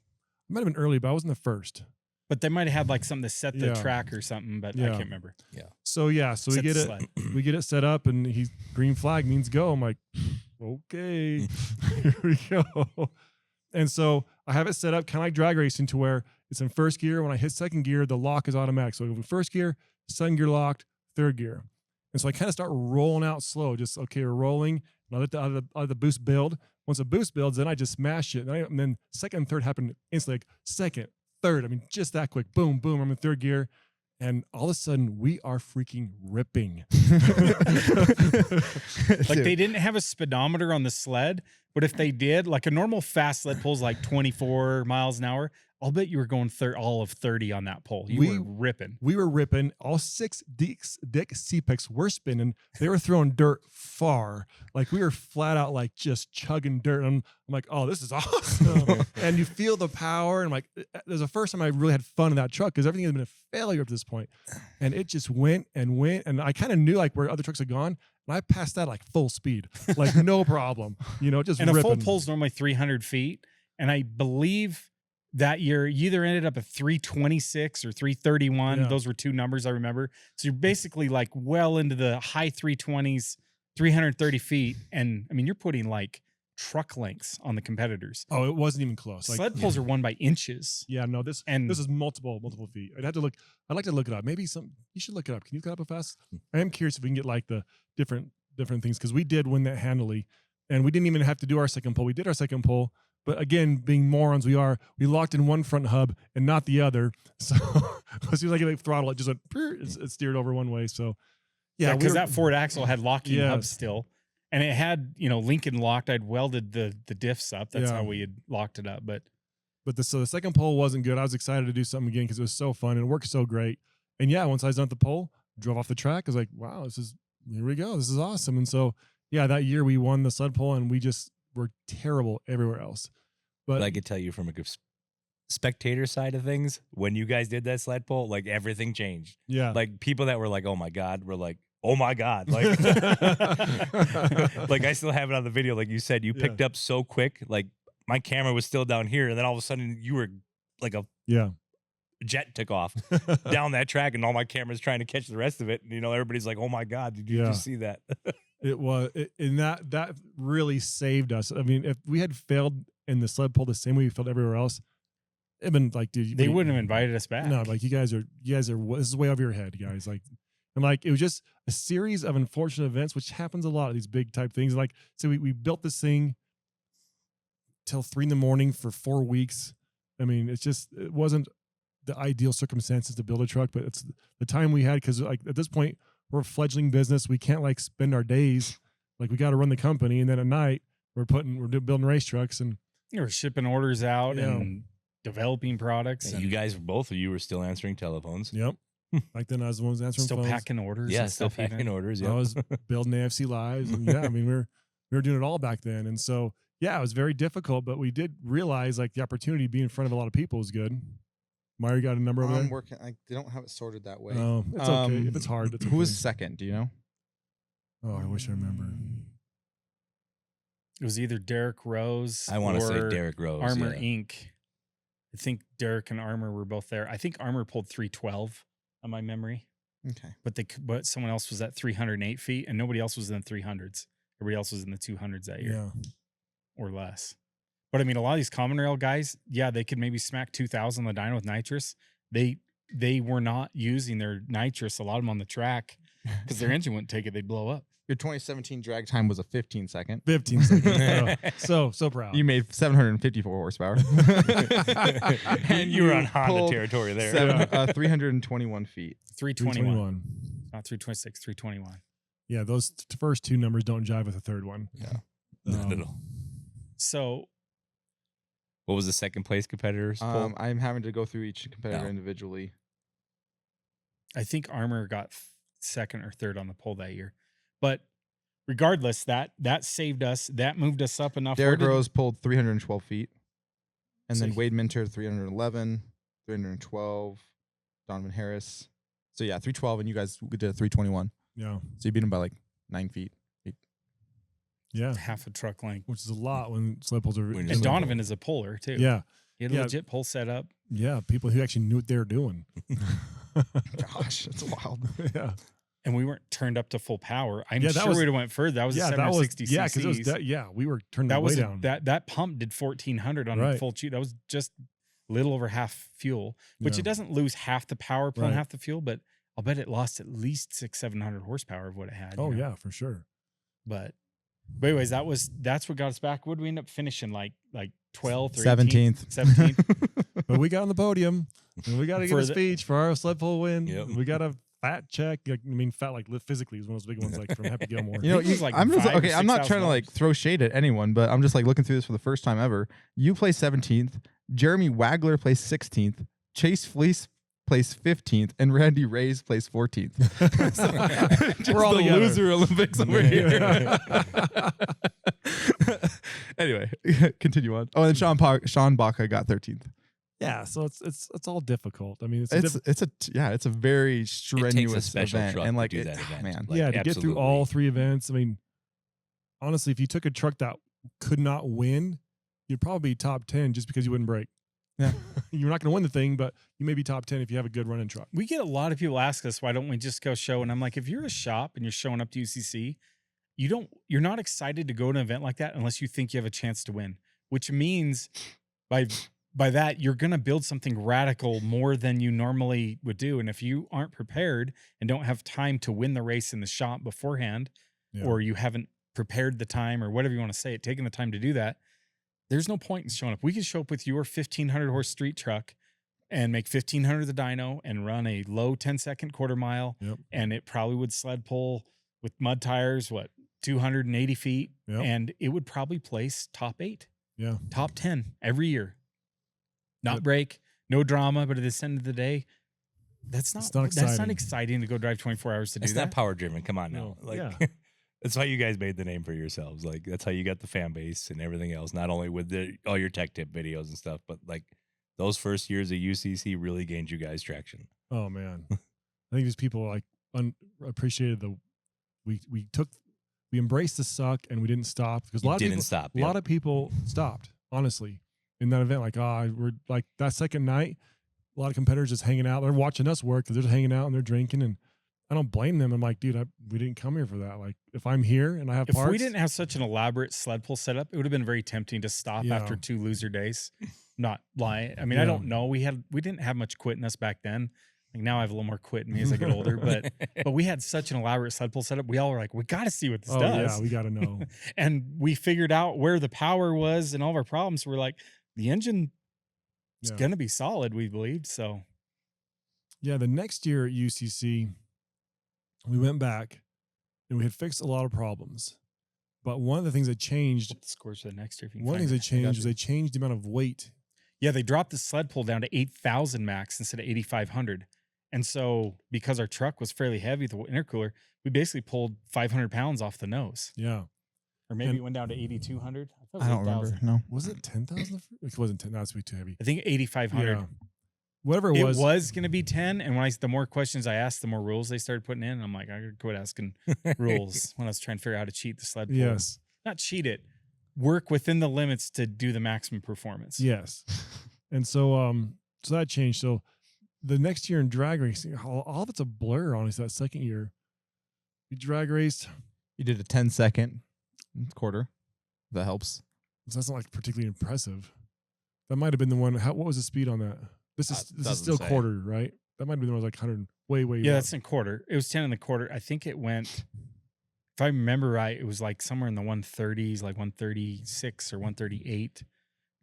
It might have been early, but I wasn't the first. But they might have had like something to set the track or something, but I can't remember. Yeah. So we get it. We get it set up, and he's green flag means go. I'm like, okay, here we go. And so I have it set up kind of like drag racing to where it's in first gear. When I hit second gear, the lock is automatic. So I go first gear, second gear locked, third gear. And so I kind of start rolling out slow. Just, okay, we're rolling. And I let the boost build. Once the boost builds, then I just smash it. And then second and third happen instantly. Like second, third. I mean, just that quick. Boom, boom. I'm in third gear. And all of a sudden, we are freaking ripping. Like they didn't have a speedometer on the sled, but if they did, like a normal fast sled pulls like 24 miles an hour. I'll bet you were going all of 30 on that pole. You were ripping. We were ripping. All 6 Dick C-Picks were spinning. They were throwing dirt far. Like we were flat out like just chugging dirt. And I'm like, oh, this is awesome. And you feel the power. And I'm like, there's the first time I really had fun in that truck because everything had been a failure up to this point. And it just went and went. And I kind of knew like where other trucks had gone. And I passed that like full speed, like no problem. Just and ripping. A full pull's normally 300 feet. And I believe that year, you either ended up at 326 or 331. Yeah. Those were 2 numbers I remember. So you're basically like well into the high 320s, 330 feet. And I mean, you're putting like truck lengths on the competitors. Oh, it wasn't even close. Like, sled pulls are won by inches. Yeah, no, this is multiple feet. I'd like to look it up. Maybe you should look it up. Can you look it up fast? I am curious if we can get like the different things because we did win that handily, and we didn't even have to do our second pull. We did our second pull. But again, being morons we locked in one front hub and not the other. So as soon as I get a throttle, it just went, it steered over one way. So yeah, because that Ford axle had locking hubs still. And it had, Lincoln locked. I'd welded the diffs up. That's how we had locked it up. But the second pull wasn't good. I was excited to do something again because it was so fun and it worked so great. And once I was done at the pole, drove off the track. I was like, wow, here we go. This is awesome. And so, that year we won the sled pull and we just were terrible everywhere else. But I could tell you from a spectator side of things, when you guys did that sled pull, like everything changed. Yeah. Like people that were like, oh my God, were like, oh my God. Like, like I still have it on the video. Like you said, you picked up so quick. Like my camera was still down here. And then all of a sudden you were like a jet took off down that track and all my cameras trying to catch the rest of it. And, everybody's like, oh my God, did you just see that? It was, and that really saved us. I mean, if we had failed in the sled pull the same way we failed everywhere else, it'd been like, dude, they wouldn't have invited us back. No, like you guys are, this is way over your head, guys. Like, and like, it was just a series of unfortunate events, which happens a lot of these big type things. Like, so we built this thing till 3 a.m. for 4 weeks. I mean, it wasn't the ideal circumstances to build a truck, but it's the time we had. Cause like at this point we're a fledgling business. We can't like spend our days. Like we got to run the company. And then at night we're building race trucks and we're shipping orders out and developing products. And you guys, both of you were still answering telephones. Yep. Like then I was the ones answering still phones. Packing orders. Yeah. Still packing orders. I was building AFC Lives. And I mean, we were doing it all back then. And so, it was very difficult, but we did realize like the opportunity to be in front of a lot of people was good. Mario got a number over there? I'm working. They don't have it sorted that way. Oh, it's okay. If it's hard, it's okay. Who was second? Do you know? Oh, I wish I remember. It was either Derek Rose. I want to say or Derek Rose. Armor yeah. Inc. I think Derek and Armor were both there. I think Armor pulled 312 on my memory, Okay. but someone else was at 308 feet, and nobody else was in the 300s. Everybody else was in the 200s that year, or less. But I mean, a lot of these common rail guys, yeah, they could maybe smack 2,000 on the dyno with nitrous. They were not using their nitrous, a lot of them on the track, because their engine wouldn't take it. They'd blow up. Your 2017 drag time was a 15 second. 15 seconds. So proud. You made 754 horsepower. And you were on Honda pulled territory there. 321 feet. 321. Not 326, 321. Yeah, those first two numbers don't jive with the third one. Yeah. No. So What was the second place competitors? poll? I'm having to go through each competitor Oh. individually. I think Armor got second or third on the poll that year. But regardless, that saved us. That moved us up enough. Derek Where did- Rose pulled 312 feet. And So then he- Wade Minter, 311, 312, Donovan Harris. So yeah, 312, and you guys did a 321. Yeah. So you beat him by like 9 feet. Yeah. half a truck length. Which is a lot when sled pulls are. When And Just Donovan is a puller too. Yeah. He had a legit pull set up. Yeah. People who actually knew what they were doing. Gosh, that's wild. Yeah. And we weren't turned up to full power. I'm Yeah, that sure was- we'd have went further. That was a Yeah. That 760 was. Yeah. Because it was. cc's. We were turning That that was way a- down. that pump did 1400 on Right. full cheat. That was just a little over half fuel, which Yeah. it doesn't lose half the power pulling Right. half the fuel, but I'll bet it lost at least 600-700 horsepower of what it had. Oh you know? yeah, for sure. But anyways, that's what got us back. What did we end up finishing? Like 12th or 17th. 17th? But we got on the podium, and we got to give For a the- speech for our sled pull win. Yep. We got a fat check. Like, I mean, fat like physically was one of those big ones, like from Happy Gilmore. You know, think it was like I'm just $5,000 or okay. I'm not trying to like $6,000. throw shade at anyone, but I'm just like looking through this for the first time ever. You placed 17th. Jeremy Wagler placed 16th. Chase Fleece placed 15th, and Randy Reyes placed 14th. Just We're all the together. loser Olympics over here. Anyway, continue on. Oh, and Sean Baca got 13th. Yeah, so it's all difficult. I mean, it's It's a very strenuous special event, truck and to like do it- that event. man, Like, yeah, to get through all absolutely. three events. I mean, honestly, if you took a truck that could not win, you'd probably be top 10 just because you wouldn't break. Yeah. You're not going to win the thing, but you may be top 10 if you have a good running truck. We get a lot of people ask us, why don't we just go show? And I'm like, if you're a shop and you're showing up to UCC, you're not excited to go to an event like that unless you think you have a chance to win, which means by that, you're going to build something radical more than you normally would do. And if you aren't prepared and don't have time to win the race in the shop beforehand, Yeah. or you haven't prepared the time or whatever you want to say it, taking the time to do that, there's no point in showing up. We can show up with your 1,500 horse street truck and make 1,500 the dyno and run a low 10-second quarter mile. Yep. And it probably would sled pull with mud tires, 280 feet. Yep. And it would probably place top 8, Yeah. top 10 every year. Not But- break, no drama, but at the end of the day, that's not exciting. exciting to go drive 24 hours to do It's that. not power driven. Come on now. No. Like Yeah. that's why you guys made the name for yourselves. Like that's how you got the fan base and everything else. Not only with all your tech tip videos and stuff, but like those first years of UCC really gained you guys traction. Oh man, I think these people like appreciated we embraced the suck and we didn't stop because a lot of people, Stop. a lot of people stopped honestly in that event. Like, we're like that second night, a lot of competitors just hanging out. They're watching us work because they're just hanging out and they're drinking, and I don't blame them. I'm like, dude, we didn't come here for that. Like, if I'm here and I have If parts, we didn't have such an elaborate sled pull setup, it would have been very tempting to stop Yeah. after 2 loser days. Not lying. I mean, I Yeah. don't know. We didn't have much quit in us back then. Like now I have a little more quit in me as I get older, but we had such an elaborate sled pull setup. We all were like, we got to see what this oh does. yeah, we got to know. And we figured out where the power was and all of our problems. We're like, the engine is Yeah. going to be solid, we believed. So Yeah, the next year at UCC, we went back and we had fixed a lot of problems. But one of the things that changed, the scores for the next year. If you can one of the find things they it. I got changed was you. they changed the amount of weight. Yeah, they dropped the sled pull down to 8,000 max instead of 8,500. And so because our truck was fairly heavy, the intercooler, we basically pulled 500 pounds off the nose. Yeah. Or maybe And- it went down to 8,200. thought it was I don't 8,000. remember. No. Was it 10,000? It wasn't 10. That's too heavy. I think 8,500. Yeah. Whatever it It was. was going to be 10. And the more questions I asked, the more rules they started putting in. And I'm like, I could quit asking rules when I was trying to figure out how to cheat the sled pull. Yes. Not cheat it, work within the limits to do the maximum performance. Yes. And so so that changed. So the next year in drag racing, all of it's a blur, honestly, that second year. We drag raced. You did a 10-second quarter. That helps. So that's not like particularly impressive. That might have been the one. What was the speed on that? This is still quarter, right? That might have been the one that was like 100, way. Yeah, that's in quarter. It was 10 in the quarter. I think it went, if I remember right, it was like somewhere in the 130s, like 136 or 138.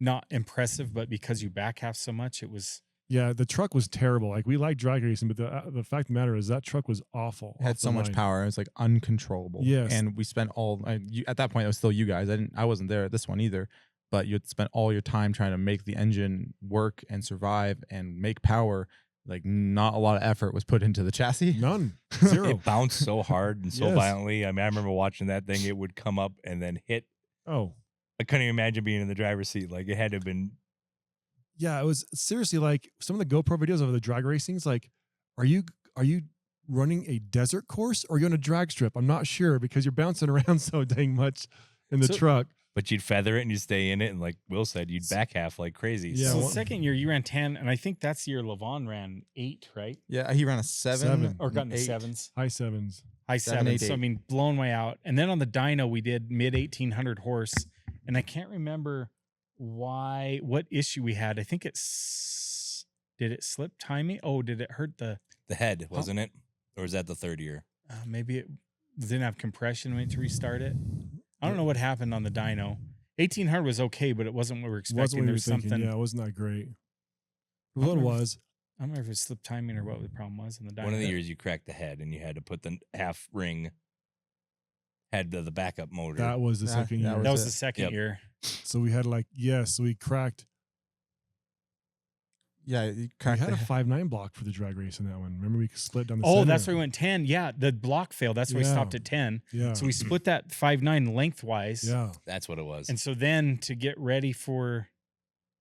Not impressive, but because you back half so much, it was. Yeah, the truck was terrible. Like, we like drag racing, but the fact of the matter is that truck was awful. It had so much power. It was like uncontrollable. Yes. And we spent at that point, it was still you guys. I wasn't there at this one either, but you'd spent all your time trying to make the engine work and survive and make power. Like, not a lot of effort was put into the chassis. None. Zero. It bounced so hard and so Yes. violently. I mean, I remember watching that thing. It would come up and then hit. Oh. I couldn't even imagine being in the driver's seat. Like, it had to have been. Yeah, it was seriously like some of the GoPro videos of the drag racings. Like, are you running a desert course or are you on a drag strip? I'm not sure because you're bouncing around so dang much in the truck. But you'd feather it and you'd stay in it. And like Will said, you'd back half like crazy. Yeah, So well- the second year you ran 10, and I think that's the year Levon ran 8, right? Yeah, he ran a 7. Or got in the 8. 7s. High sevens. High 7, 7s. 8, So, I 8. mean, blown way out. And then on the dyno, we did mid 1800 horse. And I can't remember what issue we had. I think did it slip timing? Oh, did it hurt the head, wasn't it? Or was that the third year? maybe it didn't have compression. We had to restart it. I don't know what happened on the dyno. 1800 was okay, but it wasn't what we were expecting. Wasn't what There we were was thinking. something. Yeah, it wasn't that great. I What don't it remember was. I don't remember if it was slip timing or what the problem was in the dyno. One of the years you cracked the head and you had to put the half ring head to the backup motor. That was the second year. that was it. the second Yep. year. So we had so we cracked. Yeah, you We cracked had a the 5.9 block for the drag race in that one. Remember we split down the Oh, center? that's where we went 10. Yeah, the block failed. That's why we Yeah. stopped at 10. Yeah. So we split that 5.9 lengthwise. Yeah. That's what it was. And so then to get ready for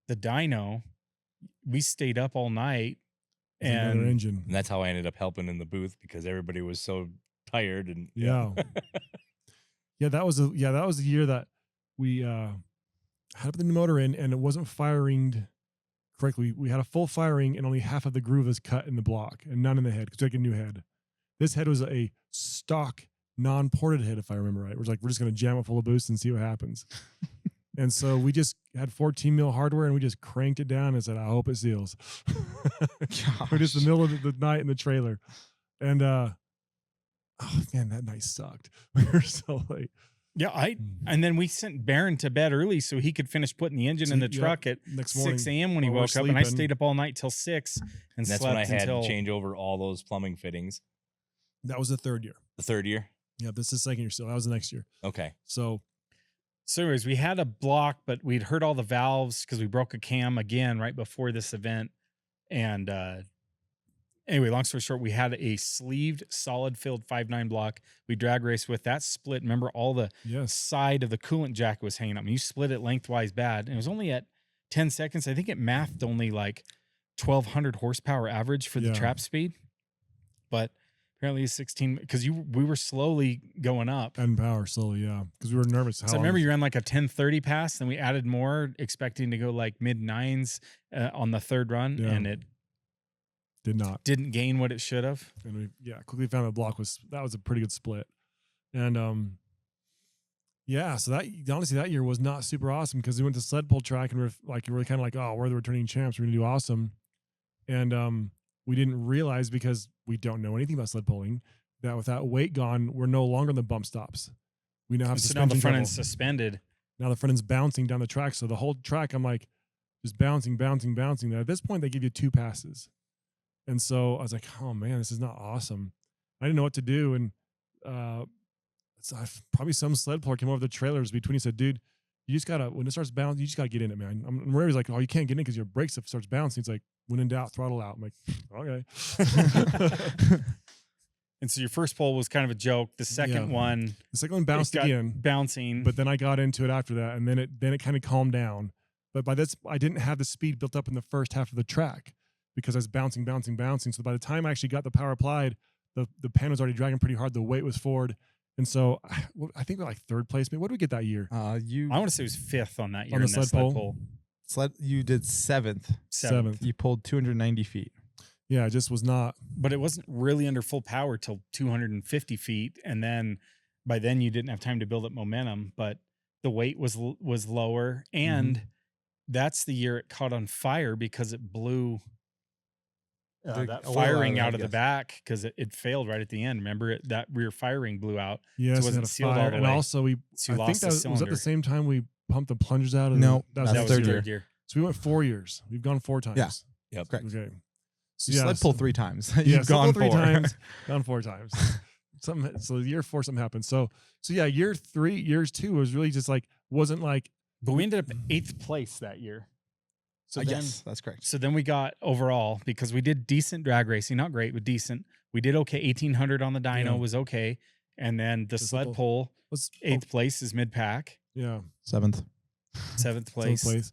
the dyno, we stayed up all night. With another And engine. And that's how I ended up helping in the booth because everybody was so tired and Yeah. Yeah, that was the year that we had the new motor in and it wasn't firing correctly. We had a full firing and only half of the groove was cut in the block and none in the head because we had a new head. This head was a stock non-ported head, if I remember right. We're just going to jam it full of boost and see what happens. And so we just had 14 mil hardware and we just cranked it down and said, I hope it seals. We're just in the middle of the night in the trailer. And oh man, that night sucked. We were so late. yeah, and then we sent Barron to bed early so he could finish putting the engine in the Yep. truck at Next morning. 6 a.m. when he while we're woke up. And I sleeping. stayed up all night till 6 and that's slept when I had until to change over all those plumbing fittings. That was the third year. The third year? Yeah, this is the second year still. That was the next year. Okay. So So anyways, we had a block, but we'd hurt all the valves because we broke a cam again right before this event. And anyway, long story short, we had a sleeved solid filled 5.9 block. We drag raced with that split. Remember, all the yes. side of the coolant jacket was hanging up. I mean, you split it lengthwise bad. And it was only at 10 seconds. I think it mathed only like 1,200 horsepower average for the Yeah. trap speed. But apparently it's 16 because we were slowly going up. Adding power slowly, yeah. Because we were nervous. So I remember you ran like a 1030 pass, then we added more, expecting to go like mid 9s on the third run, Yeah. and it did not. didn't gain what it should have. And we quickly found the block was a pretty good split. And so that honestly that year was not super awesome because we went to sled pull track and we're kind of like, oh, we're the returning champs, we're gonna do awesome. And we didn't realize because we don't know anything about sled pulling that with that weight gone, we're no longer on the bump stops. We now have So now the suspension front trouble. end's suspended. Now the front end's bouncing down the track. So the whole track, I'm like, just bouncing. Now at this point, they give you 2 passes. And so I was like, oh man, this is not awesome. I didn't know what to do. And probably some sled puller came over the trailers between. He said, dude, you just gotta, when it starts bouncing, you just gotta get in it, man. I'm worried. He's like, oh, you can't get in because your brake stuff starts bouncing. It's like, when in doubt, throttle out. I'm like, okay. And so your first pull was kind of a joke. The second Yeah. one, The second one bounced it got again. bouncing. But then I got into it after that, and then it kind of calmed down. But by this, I didn't have the speed built up in the first half of the track because I was bouncing. So by the time I actually got the power applied, the pan was already dragging pretty hard. The weight was forward, And so I think we're like third place. What did we get that year? I want to say it was 5th on that year On the in that sled sled pole? pole. You did 7th. 7th. You pulled 290 feet. Yeah, it just was not. But it wasn't really under full power till 250 feet, and then by then you didn't have time to build up momentum. But the weight was lower, and that's the year it caught on fire because it blew that firing out of the back because it failed right at the end. Remember that rear firing blew out. Yes, so it wasn't sealed all the and way. also So I you think lost that the was at cylinder. the same time we pumped the plungers out of No, that was that's the third third year. So we went 4 years. We've gone 4 times. Yeah. Yep. Correct. Okay. So You sled so- pull 3 times. Yeah, You've sled gone pull 3 4 times, gone 4 times. So year 4 something happened. So yeah, year 3, years 2 was really just like wasn't like. But we ended up 8th place that year. So then, yes, that's correct. So then we got overall, because we did decent drag racing, not great, but decent. We did okay. 1800 on the dyno Yeah. was okay. And then the sled pole, Was 8th place is mid pack, Yeah. 7th. 7th Same place.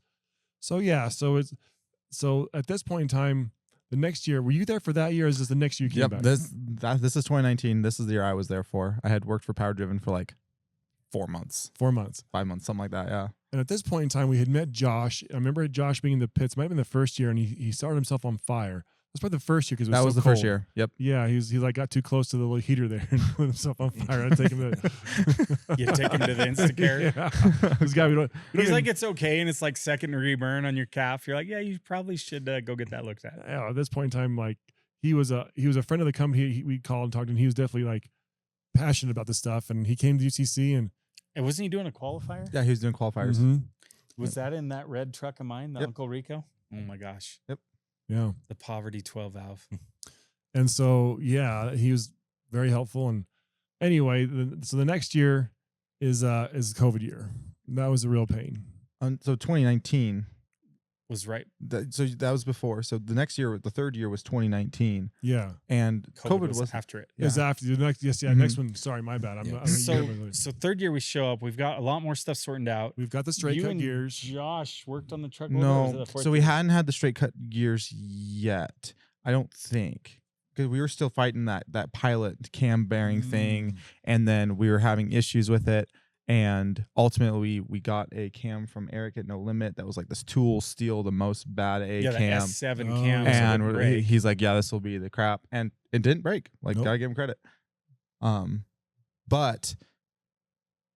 So yeah, so at this point in time, the next year, were you there for that year? Or is this the next year you came Yep. back? This is 2019. This is the year I was there for. I had worked for Power Driven for like 4 months, 4 months. 5 months, something like that. Yeah. And at this point in time, we had met Josh. I remember Josh being in the pits. Might have been the first year, and he started himself on fire. That's probably the first year because That was the first year. Yep. Yeah, he like got too close to the little heater there and lit himself on fire. I'd take him to You take him to the Instacare. Yeah. This guy, we don't He's even- like, it's okay. And it's like secondary burn on your calf. You're like, yeah, you probably should go get that looked at. yeah, at this point in time, like he was a friend of the company. We called and talked to him. He was definitely like passionate about this stuff, and he came to UCC and And wasn't he doing a qualifier? Yeah, he was doing qualifiers. Mhm. Was that in that red truck of mine, the Yep. Uncle Rico? Oh my gosh. Yeah. The poverty 12 valve. And so, yeah, he was very helpful. And anyway, so the next year is COVID year. That was a real pain. So 2019. Was right. So that was before. So the next year, the third year was 2019, Yeah. and COVID was was after it. It was after the next. Yes, yeah. Mhm. Next one. Sorry, my bad. I'm a year later. So third year we show up. We've got a lot more stuff sorted out. We've got the straight You cut and gears. Josh worked on the truck. Or was it No. the fourth So we year? hadn't had the straight cut gears yet. I don't think, because we were still fighting that pilot cam bearing thing, and then we were having issues with it. And ultimately, we got a cam from Eric at No Limit that was like this tool steel, the most bad A Yeah, the cam. S7 Oh. cam. so it And didn't break. he's like, yeah, this will be the crap. And it didn't break. Like, Nope. gotta give him credit. But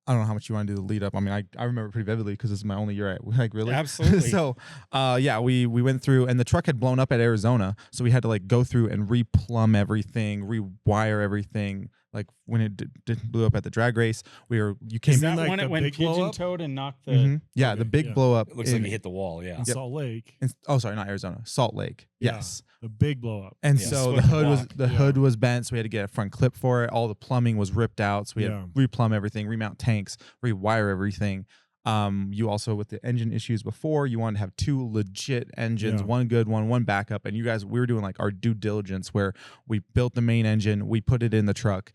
I don't know how much you want to do the lead up. I mean, I remember pretty vividly because this is my only year at, like, really. Absolutely. So, yeah, we went through, and the truck had blown up at Arizona, so we had to like go through and replumb everything, rewire everything. Like when it blew up at the drag race, you came Is that like when the it went big blow pigeon up? toed and knocked the? Mhm. Yeah, the Okay, big yeah. blow up. It looks like it hit the wall. Yeah. in Salt Lake. Oh, sorry, not Arizona, Salt Lake. Yeah. Yes. The big blow up. And Yeah. so Split the the hood block. Yeah. hood was bent, so we had to get a front clip for it. All the plumbing was ripped out, so we had Yeah. to replumb everything, remount tanks, rewire everything. You also, with the engine issues before, you wanted to have 2 legit engines, Yeah. one good one backup. And you guys, we were doing like our due diligence where we built the main engine, we put it in the truck,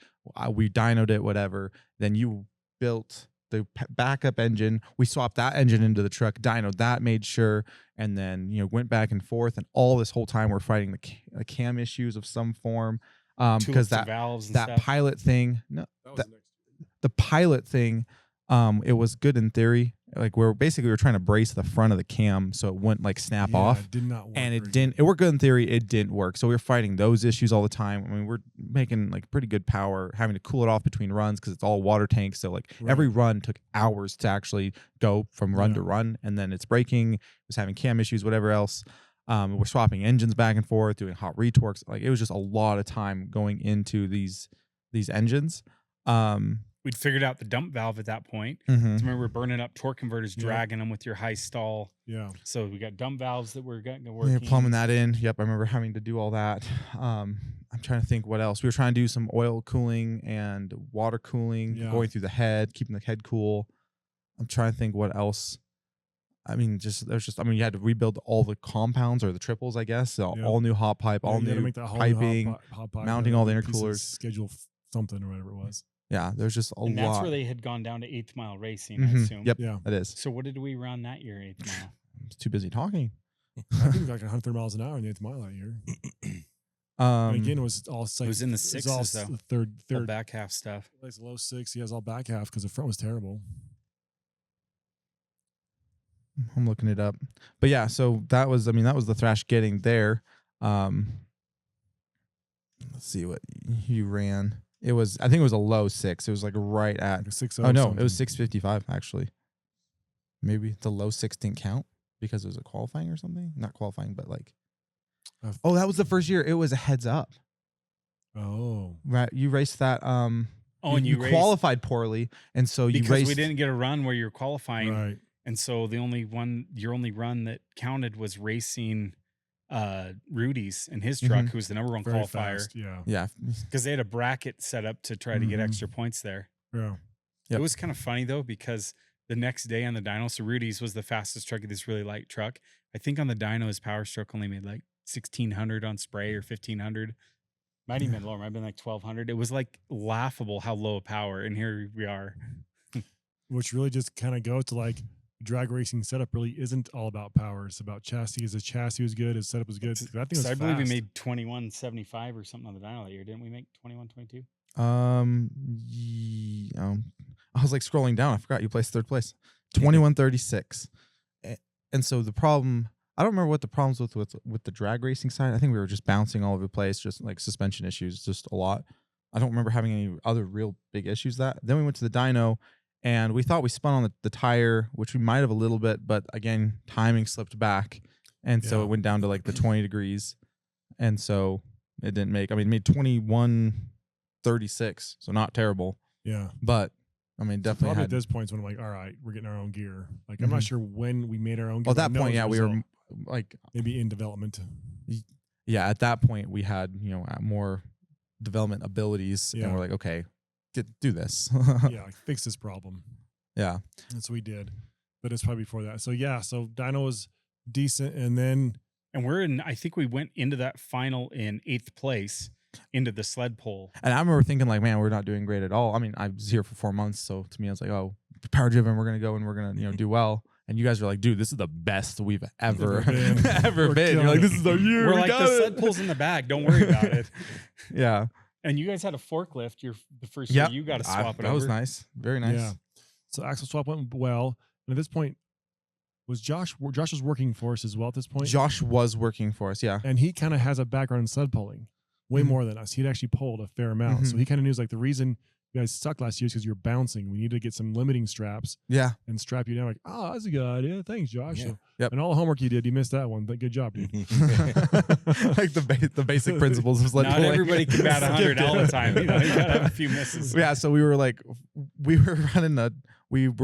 we dynoed it, whatever. Then you built the backup engine. We swapped that engine into the truck, dynoed that, made sure, and then went back and forth. And all this whole time we're fighting the cam issues of some form, because tubes and that valves and that stuff. pilot thing. No, That was that- the next the pilot thing, it was good in theory. Like we're trying to brace the front of the cam so it wouldn't like snap Yeah, off. It did not work. And it very didn't. good. It worked good in theory. It didn't work. So we were fighting those issues all the time. I mean, we're making like pretty good power, having to cool it off between runs because it's all water tanks. So like Right. every run took hours to actually go from run Yeah. to run, and then it's breaking. It was having cam issues, whatever else. We're swapping engines back and forth, doing hot retorques. Like it was just a lot of time going into these engines. We'd figured out the dump valve at that point. Mhm. I remember we're burning up torque converters, Yeah. dragging them with your high stall. Yeah. So we got dump valves that were getting We working. were plumbing that in. Yep, I remember having to do all that. I'm trying to think what else. We were trying to do some oil cooling and water cooling, Yeah. going through the head, keeping the head cool. I'm trying to think what else. I mean, you had to rebuild all the compounds or the triples, I guess. So Yeah. all new hot pipe, all Yeah, you gotta new make that whole piping. hot pipe, mounting all the piece of intercoolers. schedule something or whatever it was. Yeah, there's just a And that's lot. where they had gone down to 8th mile racing, I Mhm. assume. Yep, Yeah. it is. So what did we run that year, 8th mile? I was too busy talking. I think we got like 100 miles an hour in the 8th mile that year. And again, it was all it was in the sixes though. Third All back half stuff. It's low 6. He has all back half because the front was terrible. I'm looking it up. But yeah, so that was the thrash getting there. Let's see what he ran. I think it was a low 6. It was like right at Like a 6. Oh no, it was 6:55 actually. Maybe the low 6 didn't count because it was a qualifying or something. Not qualifying, but like oh, that was the first year. It was a heads up. Oh. Right. You raced that Oh, and you qualified poorly, and so you because raced we didn't get a run where you're qualifying. Right. And so your only run that counted was racing Rudy's in his truck, who was the number 1 Very qualifier. fast, yeah. Yeah. Because they had a bracket set up to try to get extra points there. Yeah. Yep. It was kind of funny though, because the next day on the dyno, so Rudy's was the fastest truck of this really light truck. I think on the dyno, his power stroke only made like 1,600 on spray or 1,500. Might even been lower. Might have been like 1,200. It was like laughable how low a power. And here we are. Which really just kind of go to like drag racing setup really isn't all about power. It's about chassis. His chassis was good. His setup was good. I think it was I believe we fast. made 21.75 or something on the dyno that year. Didn't we make 21.22? I was like scrolling down. I forgot you placed 3rd place. 21:36. And so the problem, I don't remember what the problems with the drag racing side. I think we were just bouncing all over the place, just like suspension issues, just a lot. I don't remember having any other real big issues that. Then we went to the dyno, and we thought we spun on the tire, which we might have a little bit, but again, timing slipped back. And so Yeah. it went down to like the 20 degrees. And so it didn't make, it made 21:36. So not terrible. Yeah. But I mean, So definitely probably had, at this point when I'm like, all right, we're getting our own gear. Like, I'm not sure when we made our own gear. well, at but I that know point, as a yeah, we were result, like, maybe in development. yeah, at that point we had, more development abilities, Yeah. and we're like, okay, do this. Yeah, like, fix this problem. Yeah. That's what we did. But it's probably before that. So yeah, so dyno was decent, and then And I think we went into that final in 8th place into the sled pole. And I remember thinking like, man, we're not doing great at all. I mean, I was here for 4 months, so to me, I was like, oh, power driven, we're gonna go and we're gonna do well. And you guys are like, dude, this is the best we've ever been. ever We're been. You're like, this is our year. We're we like, got the it." sled pole's in the bag. Don't worry about it. Yeah. And you guys had a forklift. The first year Yep. you got to swap it That over. was nice. Very nice. yeah. So axle swap went well. And at this point, was Josh was working for us as well at this point? Josh was working for us. Yeah. And he kind of has a background in sled pulling, way more than us. He'd actually pulled a fair amount. So he kind of knew like the reason you guys sucked last year is because you're bouncing. We need to get some limiting straps Yeah. and strap you down. Like, oh, that's a good idea. Thanks, Josh. Yeah. So- Yep. And all the homework you did, you missed that one. Good job, dude. Like the basic principles of sled Not pulling. everybody can bat 100 all the time. You got to have a few misses. Yeah, so we were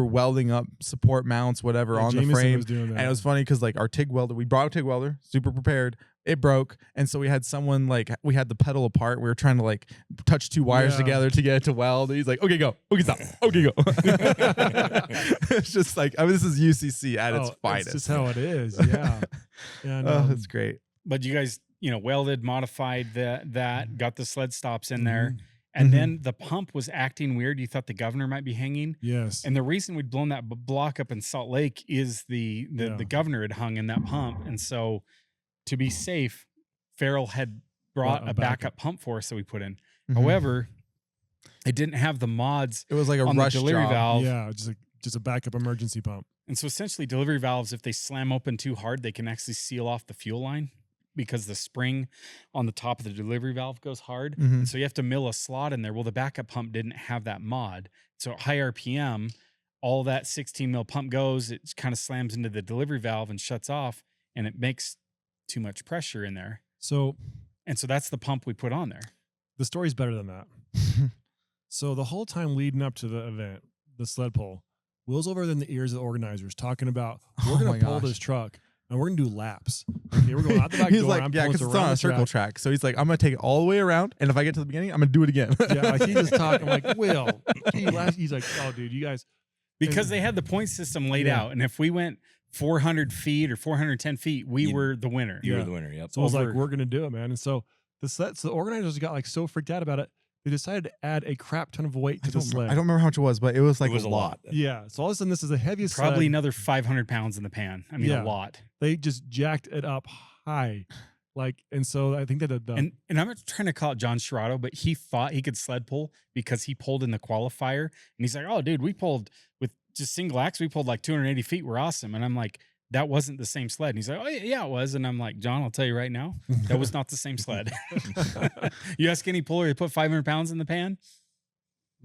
welding up support mounts, whatever, on Jameson the frame. was doing that. And it was funny because like our TIG welder, we brought a TIG welder, super prepared. It broke, and so we had someone we had the pedal apart. We were trying to like touch 2 wires Yeah. together to get it to weld. And he's like, "Okay, go. Okay, stop. Okay, go." It's just like, this is UCC at its finest. It's just how it is. Yeah. And, Oh, that's great. But you guys, welded, modified that, got the sled stops in there. Mhm. And then the pump was acting weird. You thought the governor might be hanging. Yes. And the reason we'd blown that block up in Salt Lake is the governor had hung in that pump. And so to be safe, Farrell had brought a backup pump for us that we put in. Mhm. However, it didn't have the mods It was like a on the rush delivery job. valve. Yeah, just a backup emergency pump. And so essentially delivery valves, if they slam open too hard, they can actually seal off the fuel line because the spring on the top of the delivery valve goes hard. Mhm. And so you have to mill a slot in there. Well, the backup pump didn't have that mod. So at high RPM, all that 16 mil pump goes, it kind of slams into the delivery valve and shuts off, and it makes too much pressure in there. So And so that's the pump we put on there. the story's better than that. So the whole time leading up to the event, the sled pull, Will's over in the ears of the organizers talking about, we're Oh going my to pull gosh. this truck and we're going to do laps. Okay, we're going out the back He's door. like, I'm yeah, pulling because it's around on a the circle track. So he's like, I'm gonna take it all the way around, and if I get to the beginning, I'm gonna do it again. Yeah, like he just talking. I'm like, Will. He's like, oh, dude, you guys. Because they had the point system laid Yeah. out. And if we went 400 feet or 410 feet, we were the winner. You Yeah. were the winner. Yep. So I was like, Over- we're going to do it, man. And so the organizers got like so freaked out about it, they decided to add a crap ton of weight to the sled. I don't remember how much it was, but it was like it was a lot. Yeah. So all of a sudden, this is the heaviest Probably sled. another 500 pounds in the pan. I mean, Yeah. a lot. They just jacked it up high. And so I think that and I'm not trying to call it John Sherrato, but he thought he could sled pull because he pulled in the qualifier, and he's like, "Oh, dude, we pulled with just single axe. We pulled like 280 feet. We're awesome." And I'm like, "That wasn't the same sled." And he's like, "Oh yeah, it was." And I'm like, "John, I'll tell you right now, that was not the same sled." You ask any puller to put 500 pounds in the pan,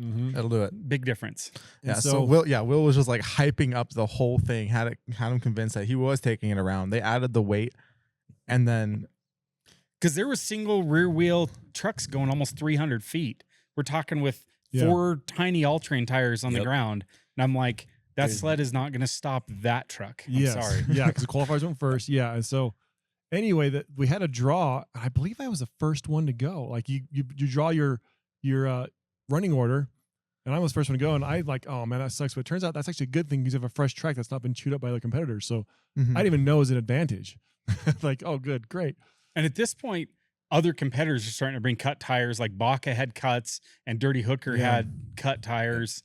That'll do it. big difference. Yeah. And So Will was just like hyping up the whole thing. Had him convinced that he was taking it around. They added the weight, and then because there were single rear wheel trucks going almost 300 feet. We're talking with 4 tiny all-terrain tires on the ground, and I'm like, that sled is not going to stop that truck. I'm sorry. Yeah, because the qualifiers went first. Yeah, and so anyway, that we had a draw. I believe I was the first one to go. Like you draw your running order, and I was the first one to go. And I like, oh man, that sucks. But it turns out that's actually a good thing because you have a fresh track that's not been chewed up by other competitors. So I didn't even know it was an advantage. Like, oh, good, great. And at this point, other competitors are starting to bring cut tires. Like Baca had cuts, and Dirty Hooker had cut tires.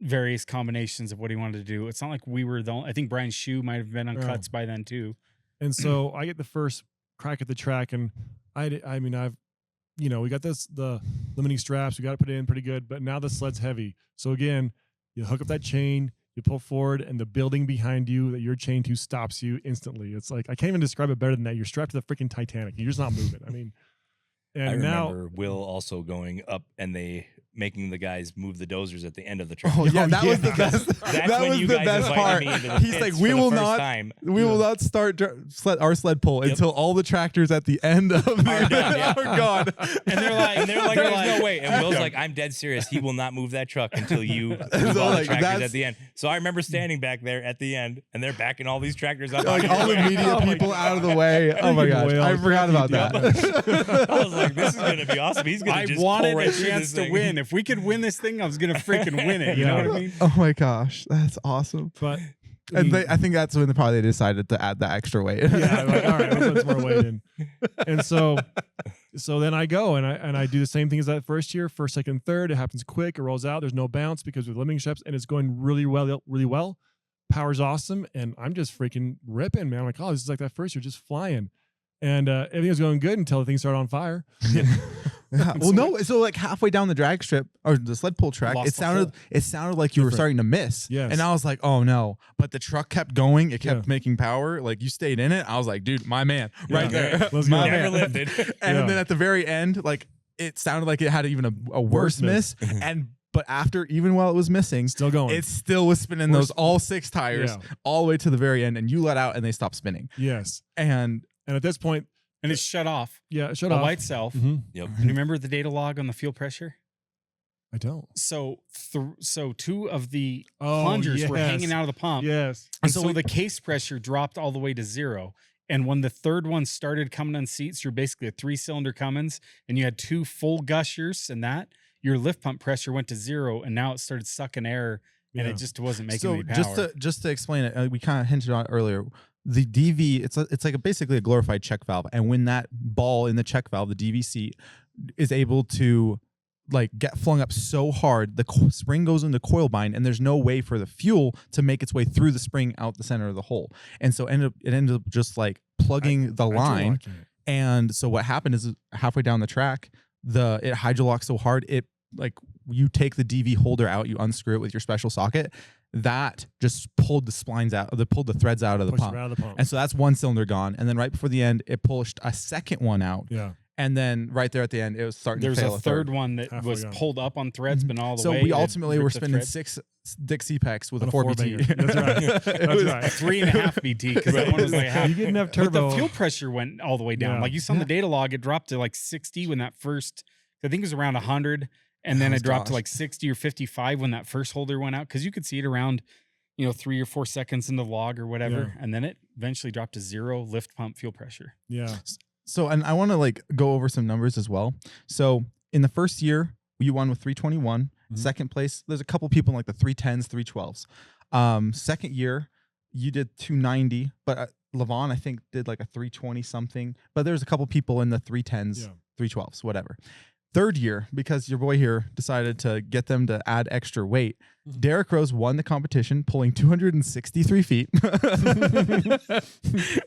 Various combinations of what he wanted to do. It's not like we were the only, I think Brian Shue might have been on cuts by then too. And so I get the first crack at the track, and I mean, I've, we got the limiting straps, we got it put in pretty good, but now the sled's heavy. So again, you hook up that chain, you pull forward, and the building behind you that you're chained to stops you instantly. It's like, I can't even describe it better than that. You're strapped to the freaking Titanic. You're just not moving. I mean, and I now remember Will also going up and they making the guys move the dozers at the end of the track. Oh yeah, that was the best. That's that when was you the guys best invited part. me into the He's pits like, for we the will first not, time. we will not start our sled pull until all the tractors at the end of the Are done, yeah. are gone. And they're like, there's no way. And Will's like, I'm dead serious. He will not move that truck until you move So, all like, the tractors that's- at the end. So I remember standing back there at the end, and they're backing all these tractors up. Like all the media people out of the way. Oh my gosh, I forgot about that. I was like, this is gonna be awesome. He's gonna I just wanted pull right a through chance this to thing. win. If we could win this thing, I was going to freaking win it. You know what I mean? Oh my gosh, that's awesome. but And I think that's when they decided to add the extra weight. yeah, like, all right, let's put some more weight in. And so then I go and I do the same thing as that first year, first, second, third. It happens quick. It rolls out. There's no bounce because with limiting steps, and it's going really well. Power's awesome, and I'm just freaking ripping, man. I'm like, oh, this is like that first year, just flying. And everything was going good until the thing started on fire. Yeah. Well, no. So like halfway down the drag strip or the sled pull track, Lost it the sounded like you were Different. starting to miss. Yes. And I was like, oh no. But the truck kept going. It kept making power. Like you stayed in it. I was like, dude, my man, right Yeah. there. Let's go. My Never man. lifted. And Yeah. then at the very end, like it sounded like it had even a worse miss. But after, even while it was missing, Still going. it still was spinning those all 6 tires all the way to the very end. And you let out and they stopped spinning. Yes. And And at this point, And it's shut off. yeah, shut By off. itself. Mhm. Yep. And remember the data log on the fuel pressure? I don't. So 2 of the Oh, plungers were yes. hanging out of the pump. Yes. And so the case pressure dropped all the way to 0. And when the third one started coming on seats, you're basically a 3-cylinder Cummins, and you had 2 full gushers, and that your lift pump pressure went to 0, and now it started sucking air, and Yeah. it just wasn't making so any power. just to explain it, we kind of hinted on it earlier. The DV, it's like basically a glorified check valve, and when that ball in the check valve, the DVC, is able to like get flung up so hard, the spring goes into coil bind, and there's no way for the fuel to make its way through the spring out the center of the hole, and so it ended up just like plugging the line. Hydrolocking it. And so what happened is halfway down the track, it hydrolocks so hard, it like you take the DV holder out, you unscrew it with your special socket, that just pulled the splines out, pulled the threads out of the Pushed it pump. right out of the pump. And so that's one cylinder gone. And then right before the end, it pushed a second one out. Yeah. And then right there at the end, it was starting There's to fail a third one that Halfway was gone. pulled up on threads, but all the So way. we it ultimately were ripped the spinning thread. 6 Dick CPEX with On a 4BT. 4-banger. That's right. It That's was- right. 3.5 BT, because that one was like half. You get enough But turbo. the fuel pressure went all the way down. Yeah. Like you saw in the data log, it dropped to like 60 when that first, I think it was around 100. And then Oh, it dropped to gosh. like 60 or 55 when that first holder went out. Cause you could see it around, 3 or 4 seconds into the log or whatever. And then it eventually dropped to 0 lift pump fuel pressure. Yeah. So, and I want to like go over some numbers as well. So in the first year, you won with 321. Mhm. Second place, there's a couple people in like the 310s, 312s. Second year, you did 290, but Levon, I think, did like a 320 something. But there's a couple people in the 310s, Yeah. 312s, whatever. Third year, because your boy here decided to get them to add extra weight, Mhm. Derek Rose won the competition, pulling 263 feet.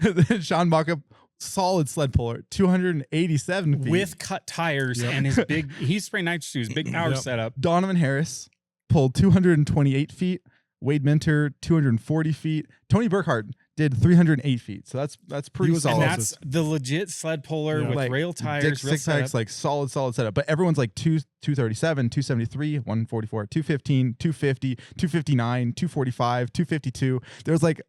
Then Sean Baca solid sled puller, 287 feet. with cut tires and his big, he's spraying nitrous to his big power setup. Donovan Harris pulled 228 feet. Wade Minter, 240 feet. Tony Burkhart did 308 feet. So that's pretty solid. And that's the legit sled puller with like rail tires, Dick real six packs, like solid setup. But everyone's like 237, 273, 144, 215, 250, 259, 245, 252. There's like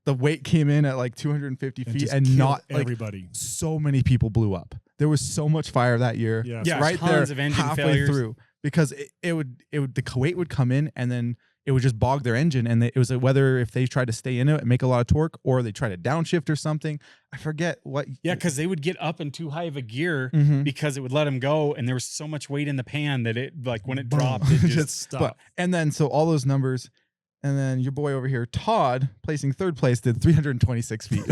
the weight came in at like 250 feet and not like everybody. So many people blew up. There was so much fire that year. Yeah, right tons there of engine halfway failures. through because it would the Kuwait would come in and then it would just bog their engine, and it was whether if they tried to stay in it and make a lot of torque, or they try to downshift or something. I forget what. Yeah, because they would get up in too high of a gear Mhm. because it would let them go, and there was so much weight in the pan that it, like when it dropped, it just stopped. And then so all those numbers, and then your boy over here, Todd, placing third place, did 326 feet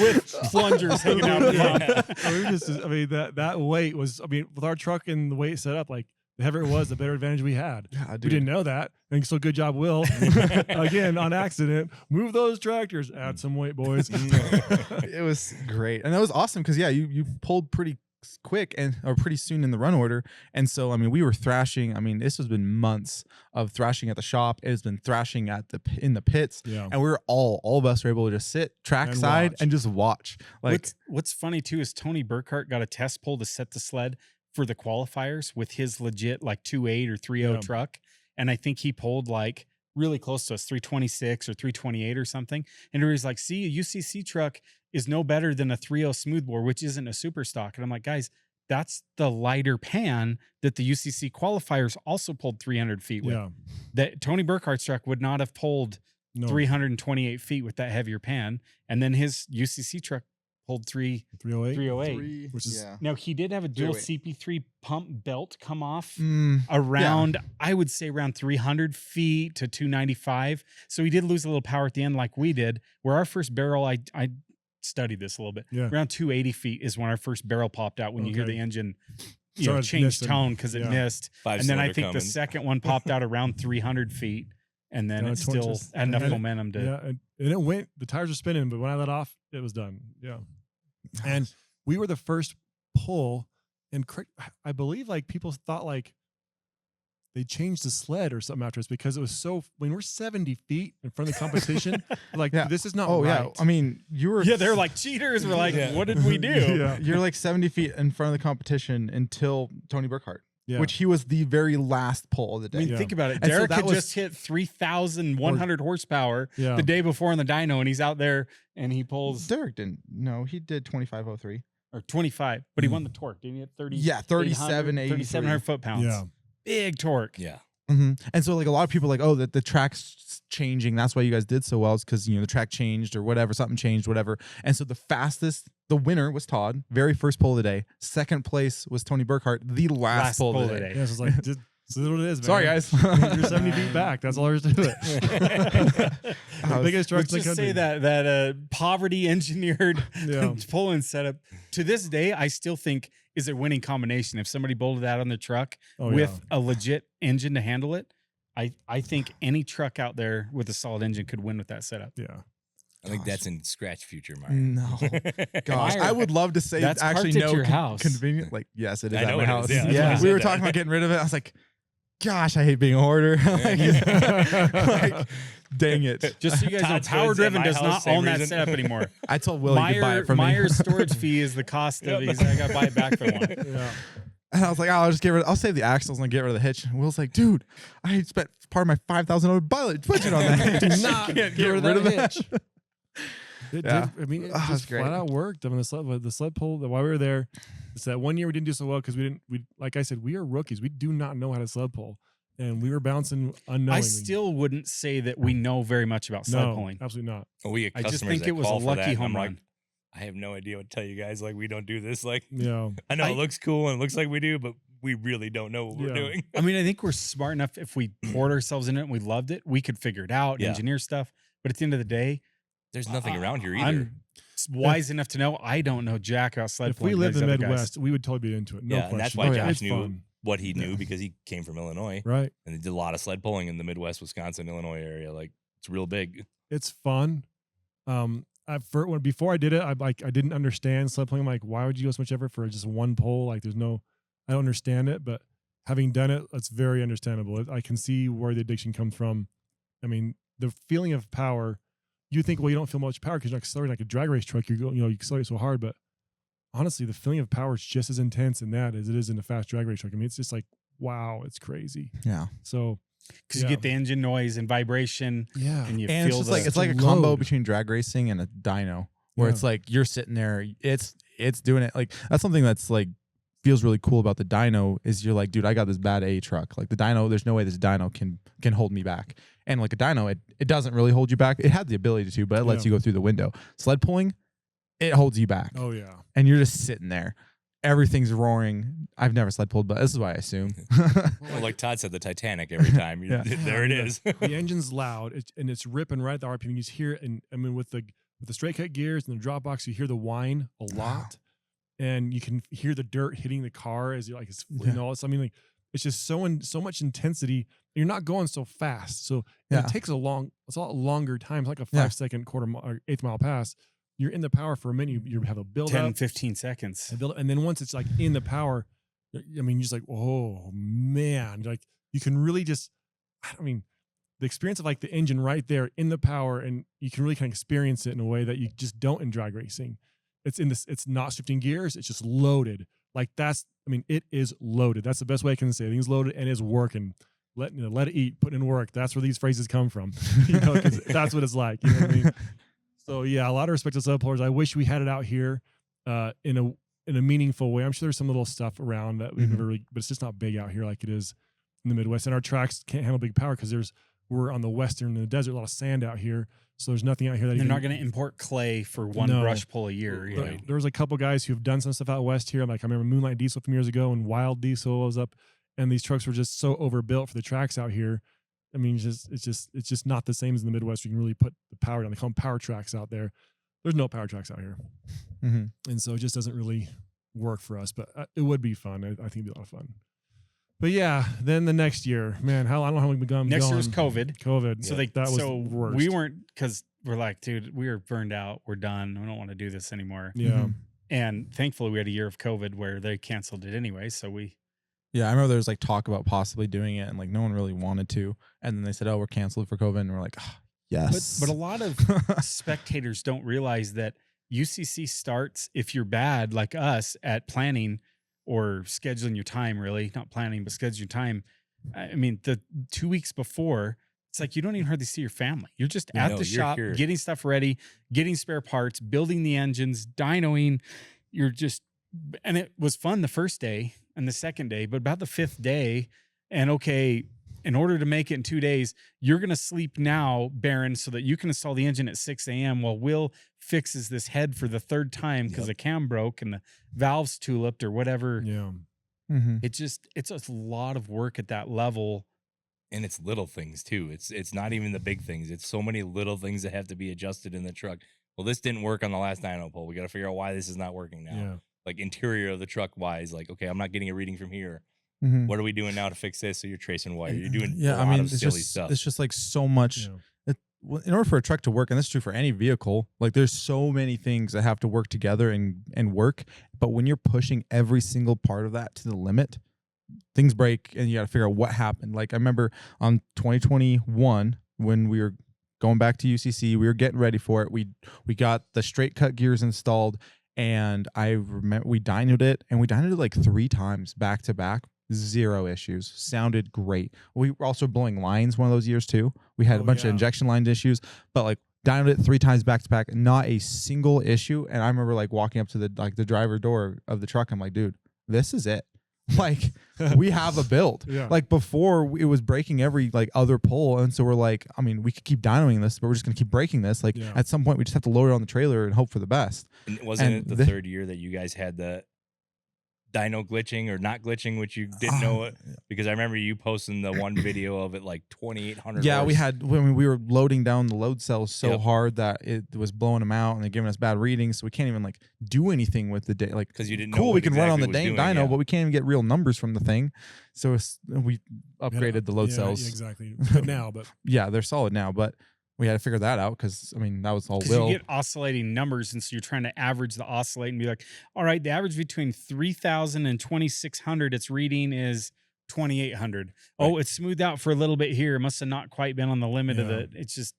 with plungers hanging out the front. I mean, that weight was. I mean, with our truck and the weight set up, like the heavier it was, the better advantage we had. Yeah, we didn't know that. And so good job, Will. Again, on accident, move those tractors, add some weight, boys. It was great, and that was awesome because you pulled pretty quick or pretty soon in the run order. And so I mean, we were thrashing. I mean, this has been months of thrashing at the shop. It has been thrashing in the pits. Yeah. And we're all of us were able to just sit trackside and just watch. Like what's funny too is Tony Burkhart got a test pull to set the sled for the qualifiers with his legit like 2.8 or 3.0 truck, and I think he pulled like really close to us, 326 or 328 or something. And he was like, see, a UCC truck is no better than a 3.0 smoothbore, which isn't a super stock. And I'm like, guys, that's the lighter pan that the UCC qualifiers also pulled 300 feet with. Yeah. That Tony Burkhart's truck would not have pulled 328 feet with that heavier pan. And then his UCC truck pulled 308. Which is Now he did have a dual CP3 pump belt come off Mm, around, I would say around 300 feet to 295. So he did lose a little power at the end like we did, where our first barrel, I studied this a little bit. Yeah. Around 280 feet is when our first barrel popped out when you hear the engine change missing. tone because it missed. And then I think the second one popped out around 300 feet. And then it still had enough momentum to. Yeah, and it went. The tires were spinning, but when I let off, it was done. Yeah, and we were the first pull, and I believe like people thought like they changed the sled or something after us because it was so. When we're 70 feet in front of the competition, like this is not. right. Yeah. I mean, you were. Yeah, they're like cheaters. We're like, what did we do? Yeah. You're like 70 feet in front of the competition until Tony Burkhart. Yeah. Which he was the very last pull of the day. I mean, think about it. And so Derek that had was- just hit 3,100 horsepower Yeah. the day before in the dyno, and he's out there and he pulls Derek didn't. No, he did 2503. or 25, but he won the torque. Didn't he hit 30? Yeah, 3783. foot-pounds. Yeah. Big torque. Yeah. And so like a lot of people are like, oh, that the track's changing. That's why you guys did so well. It's because the track changed or whatever, something changed, whatever. And so the winner was Todd, very first pull of the day. Second place was Tony Burkhart, the last pull of the day. Yeah, so it's like this is what it is, man. Sorry, guys. You're 70 feet back. That's all there is to it. The biggest trucks Let's in the just say country. that poverty engineered Yeah. pull-in setup. To this day, I still think is a winning combination. If somebody bolted that on the truck with a legit engine to handle it, I think any truck out there with a solid engine could win with that setup. Yeah. I think that's in scratch future, Mark. No. Gosh, Meyer, I would love to say that's actually parked at no your house. convenient. Like, yes, it is I at know my it house. is, yeah, that's why I we said were that. talking about getting rid of it. I was like, gosh, I hate being a hoarder. like, dang it. Just so you guys know, Todd's Power Woods Driven at my does house, not same own that reason. setup anymore. I told Will he could buy it from me. Meyer's storage fee is the cost of it. He's like, I got to buy it back for one. Yeah. And I was like, I'll save the axles and get rid of the hitch. And Will's like, dude, I spent part of my $5,000 budget on that. Do not Can't get rid of that hitch. it. It Yeah. did. I mean, it Oh, just that's great. flat out worked. I mean, the sled pull. While we were there, it's that 1 year we didn't do so well because we like I said, we are rookies. We do not know how to sled pull, and we were bouncing unknowingly. I still wouldn't say that we know very much about sled pulling. absolutely not. We get I customers just think that it was a call for that, lucky and home I'm run. like, I have no idea what to tell you guys. Like, we don't do this. Like, Yeah, I know it looks cool and it looks like we do, but we really don't know what we're doing. I mean, I think we're smart enough. If we poured ourselves in it and we loved it, we could figure it out, Yeah. engineer stuff. But at the end of the day, There's nothing around here either. I'm wise enough to know I don't know jack about sled if we pulling. lived in the these other guys. Midwest, we would totally be into it. No Yeah, question. and that's why Yeah, Josh it's knew fun. what he knew because he came from Illinois Right? and he did a lot of sled pulling in the Midwest, Wisconsin, Illinois area. Like, it's real big. It's fun. before I did it, I didn't understand sled pulling. I'm like, why would you go so much effort for just one pole? Like, I don't understand it. But having done it, it's very understandable. I can see where the addiction comes from. I mean, the feeling of power. You think, well, you don't feel much power because you're not accelerating like a drag race truck. You accelerate so hard, but honestly, the feeling of power is just as intense in that as it is in a fast drag race truck. I mean, it's just like, wow, it's crazy. Yeah. So, because you get the engine noise and vibration. Yeah. And you And feel it's like a combo between drag racing and a dyno, where it's like you're sitting there, it's doing it. Like that's something that's like feels really cool about the dyno is you're like, dude, I got this bad A truck. Like the dyno, there's no way this dyno can hold me back. And like a dyno, it doesn't really hold you back. It had the ability to, but it lets you go through the window. Sled pulling, it holds you back. Oh yeah. And you're just sitting there. Everything's roaring. I've never sled pulled, but this is what I assume. Well, like Todd said, the Titanic every time. There it is. The engine's loud and it's ripping right at the RPM. You just hear it, and I mean with the straight cut gears and the drop box, you hear the whine a lot, and you can hear the dirt hitting the car as you're like I mean, like it's just so much intensity. You're not going so fast, so it takes it's a lot longer time. It's like a 5 second quarter or eighth mile pass. You're in the power for a minute. You have a build 10, up, 15 seconds. And then once it's like in the power, I mean, you're just like, oh man, like you can really just, I mean, the experience of like the engine right there in the power, and you can really kind of experience it in a way that you just don't in drag racing. It's not shifting gears. It's just loaded. Like it is loaded. That's the best way I can say it. Things loaded and is working. Let it eat, put in work. That's where these phrases come from, because that's what it's like. You know what I mean? So yeah, a lot of respect to sled pullers. I wish we had it out here in a meaningful way. I'm sure there's some little stuff around that we've never really, but it's just not big out here like it is in the Midwest. And our tracks can't handle big power because we're on the western in the desert, a lot of sand out here. So there's nothing out here that they're not going to import clay for one brush pull a year. There was a couple guys who've done some stuff out west here. I remember Moonlight Diesel from years ago, and Wild Diesel was up, and these trucks were just so overbuilt for the tracks out here. I mean, it's just not the same as in the Midwest. You can really put the power down. They call them power tracks out there. There's no power tracks out here, and so it just doesn't really work for us. But it would be fun. I think it'd be a lot of fun. But yeah, then the next year, man, I don't know how we've gone. Next year was COVID. So that was the worst. We weren't, because we're like, dude, we are burned out. We're done. We don't want to do this anymore. Yeah. And thankfully, we had a year of COVID where they canceled it anyway. So we. Yeah, I remember there was like talk about possibly doing it, and like no one really wanted to. And then they said, "Oh, we're canceled for COVID," and we're like, oh, "Yes." But a lot of spectators don't realize that UCC starts, if you're bad like us at planning or scheduling your time, really not planning, but scheduling your time. I mean, the 2 weeks before, it's like you don't even hardly see your family. You're just at the shop, getting stuff ready, getting spare parts, building the engines, dynoing. And it was fun the first day and the second day, but about the fifth day, and okay, in order to make it in 2 days, you're going to sleep now, Baron, so that you can install the engine at 6 a.m. while Will fixes this head for the third time because the cam broke and the valves tulipped or whatever. Yeah. It's a lot of work at that level. And it's little things too. It's not even the big things. It's so many little things that have to be adjusted in the truck. Well, this didn't work on the last dyno pull. We got to figure out why this is not working now. Yeah. Like interior of the truck wise, like, okay, I'm not getting a reading from here. What are we doing now to fix this? So you're tracing wire. You're doing a lot of silly stuff. It's just like so much. In order for a truck to work, and this is true for any vehicle, like there's so many things that have to work together and work. But when you're pushing every single part of that to the limit, things break and you got to figure out what happened. Like I remember on 2021 when we were going back to UCC, we were getting ready for it. We got the straight cut gears installed, and I remember we dynoed it like 3 times back to back. 0 issues. Sounded great. We were also blowing lines one of those years too. We had a bunch of injection line issues, but like dynoed it 3 times back to back, not a single issue. And I remember like walking up to the driver door of the truck. I'm like, dude, this is it. Like we have a build. Like before it was breaking every like other pole, and so we're like, I mean, we could keep dynoing this, but we're just gonna keep breaking this. Like at some point we just have to load it on the trailer and hope for the best. And wasn't it the third year that you guys had the dyno glitching or not glitching, which you didn't know it? Because I remember you posting the one video of it like 2,800. Yeah, we had when we were loading down the load cells so hard that it was blowing them out and they're giving us bad readings, so we can't even like do anything with the day. Like because you didn't know. Cool, we can run on the dang dyno, but we can't even get real numbers from the thing. So we upgraded the load cells. Yeah, exactly. But now, yeah, they're solid now. But we had to figure that out because I mean that was all Because Will. you get oscillating numbers, and so you're trying to average the oscillate and be like, all right, the average between 3,000 and 2,600 it's reading is 2,800. Oh, it's smoothed out for a little bit here. It must have not quite been on the limit of it. It's just,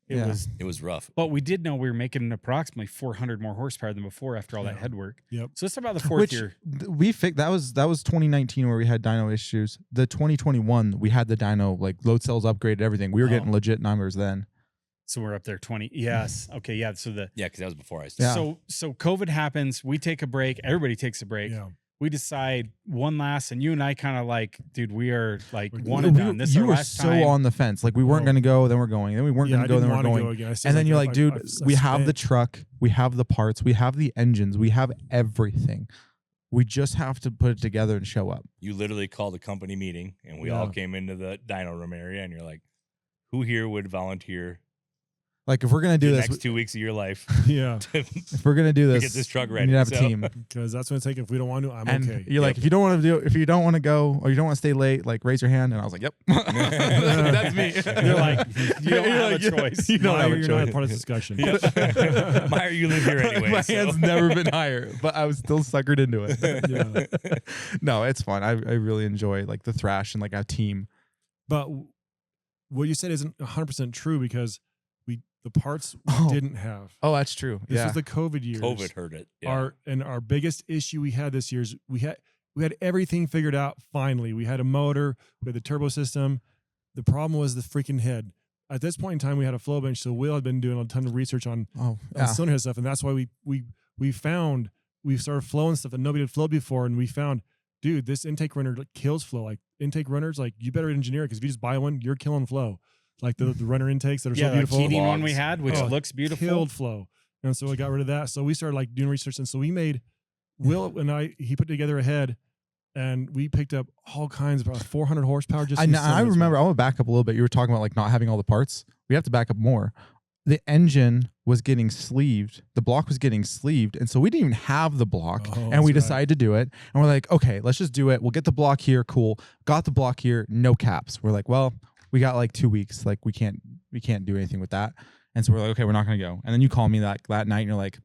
it was rough. But we did know we were making approximately 400 more horsepower than before after all that head work. Yep. So it's about the fourth year. We fixed that was 2019 where we had dyno issues. The 2021 we had the dyno like load cells upgraded everything. We were getting legit numbers then. So we're up there 20. Yes. Okay. Yeah. So because that was before I started. Yeah. So COVID happens. We take a break. Everybody takes a break. Yeah. We decide one last, and you and I kind of like, dude, we are like one and done. This is you our were last so time. on the fence. Like we weren't going to go, then we're going. Then we weren't going to go, then we're going. Again. And then you're like, dude, we have the truck, we have the parts, we have the engines, we have everything. We just have to put it together and show up. You literally called a company meeting, and we all came into the dyno room area, and you're like, who here would volunteer? Like if we're gonna do the this, next 2 weeks of your life, if we're gonna do this, get this truck ready. we need to have a team. Because that's what it's taking. If we don't want to, I'm And okay. you're like, if you don't want to do it, if you don't want to go or you don't want to stay late, like raise your hand. And I was like, yep, that's me. You're like, you don't have a choice. You don't have a You're choice. not part of this discussion. Meyer, you live here anyway. My hand's never been higher, but I was still suckered into it. Yeah. No, it's fun. I really enjoy like the thrash and like a team. But what you said isn't 100% true because the parts we Oh. didn't have. Oh, that's true. This Yeah. was the COVID years. COVID hurt it. Yeah. Our biggest issue we had this year is we had everything figured out finally. We had a motor, we had the turbo system. The problem was the freaking head. At this point in time, we had a flow bench, so Will had been doing a ton of research on cylinder head stuff, and that's why we started flowing stuff that nobody had flowed before, and we found, dude, this intake runner kills flow. Like intake runners, like you better engineer it because if you just buy one, you're killing flow. Like the runner intakes that are so beautiful. The heating one we had, which looks beautiful. Killed flow. And so I got rid of that. So we started like doing research. And so we made, Will and he put together a head and we picked up all kinds of 400 horsepower. Just I remember, I want to back up a little bit. You were talking about like not having all the parts. We have to back up more. The engine was getting sleeved. The block was getting sleeved. And so we didn't even have the block. And we decided to do it. And we're like, okay, let's just do it. We'll get the block here. Cool. Got the block here. No caps. We're like, well, we got like 2 weeks. Like we can't do anything with that. And so we're like, okay, we're not going to go. And then you call me that night and you're like,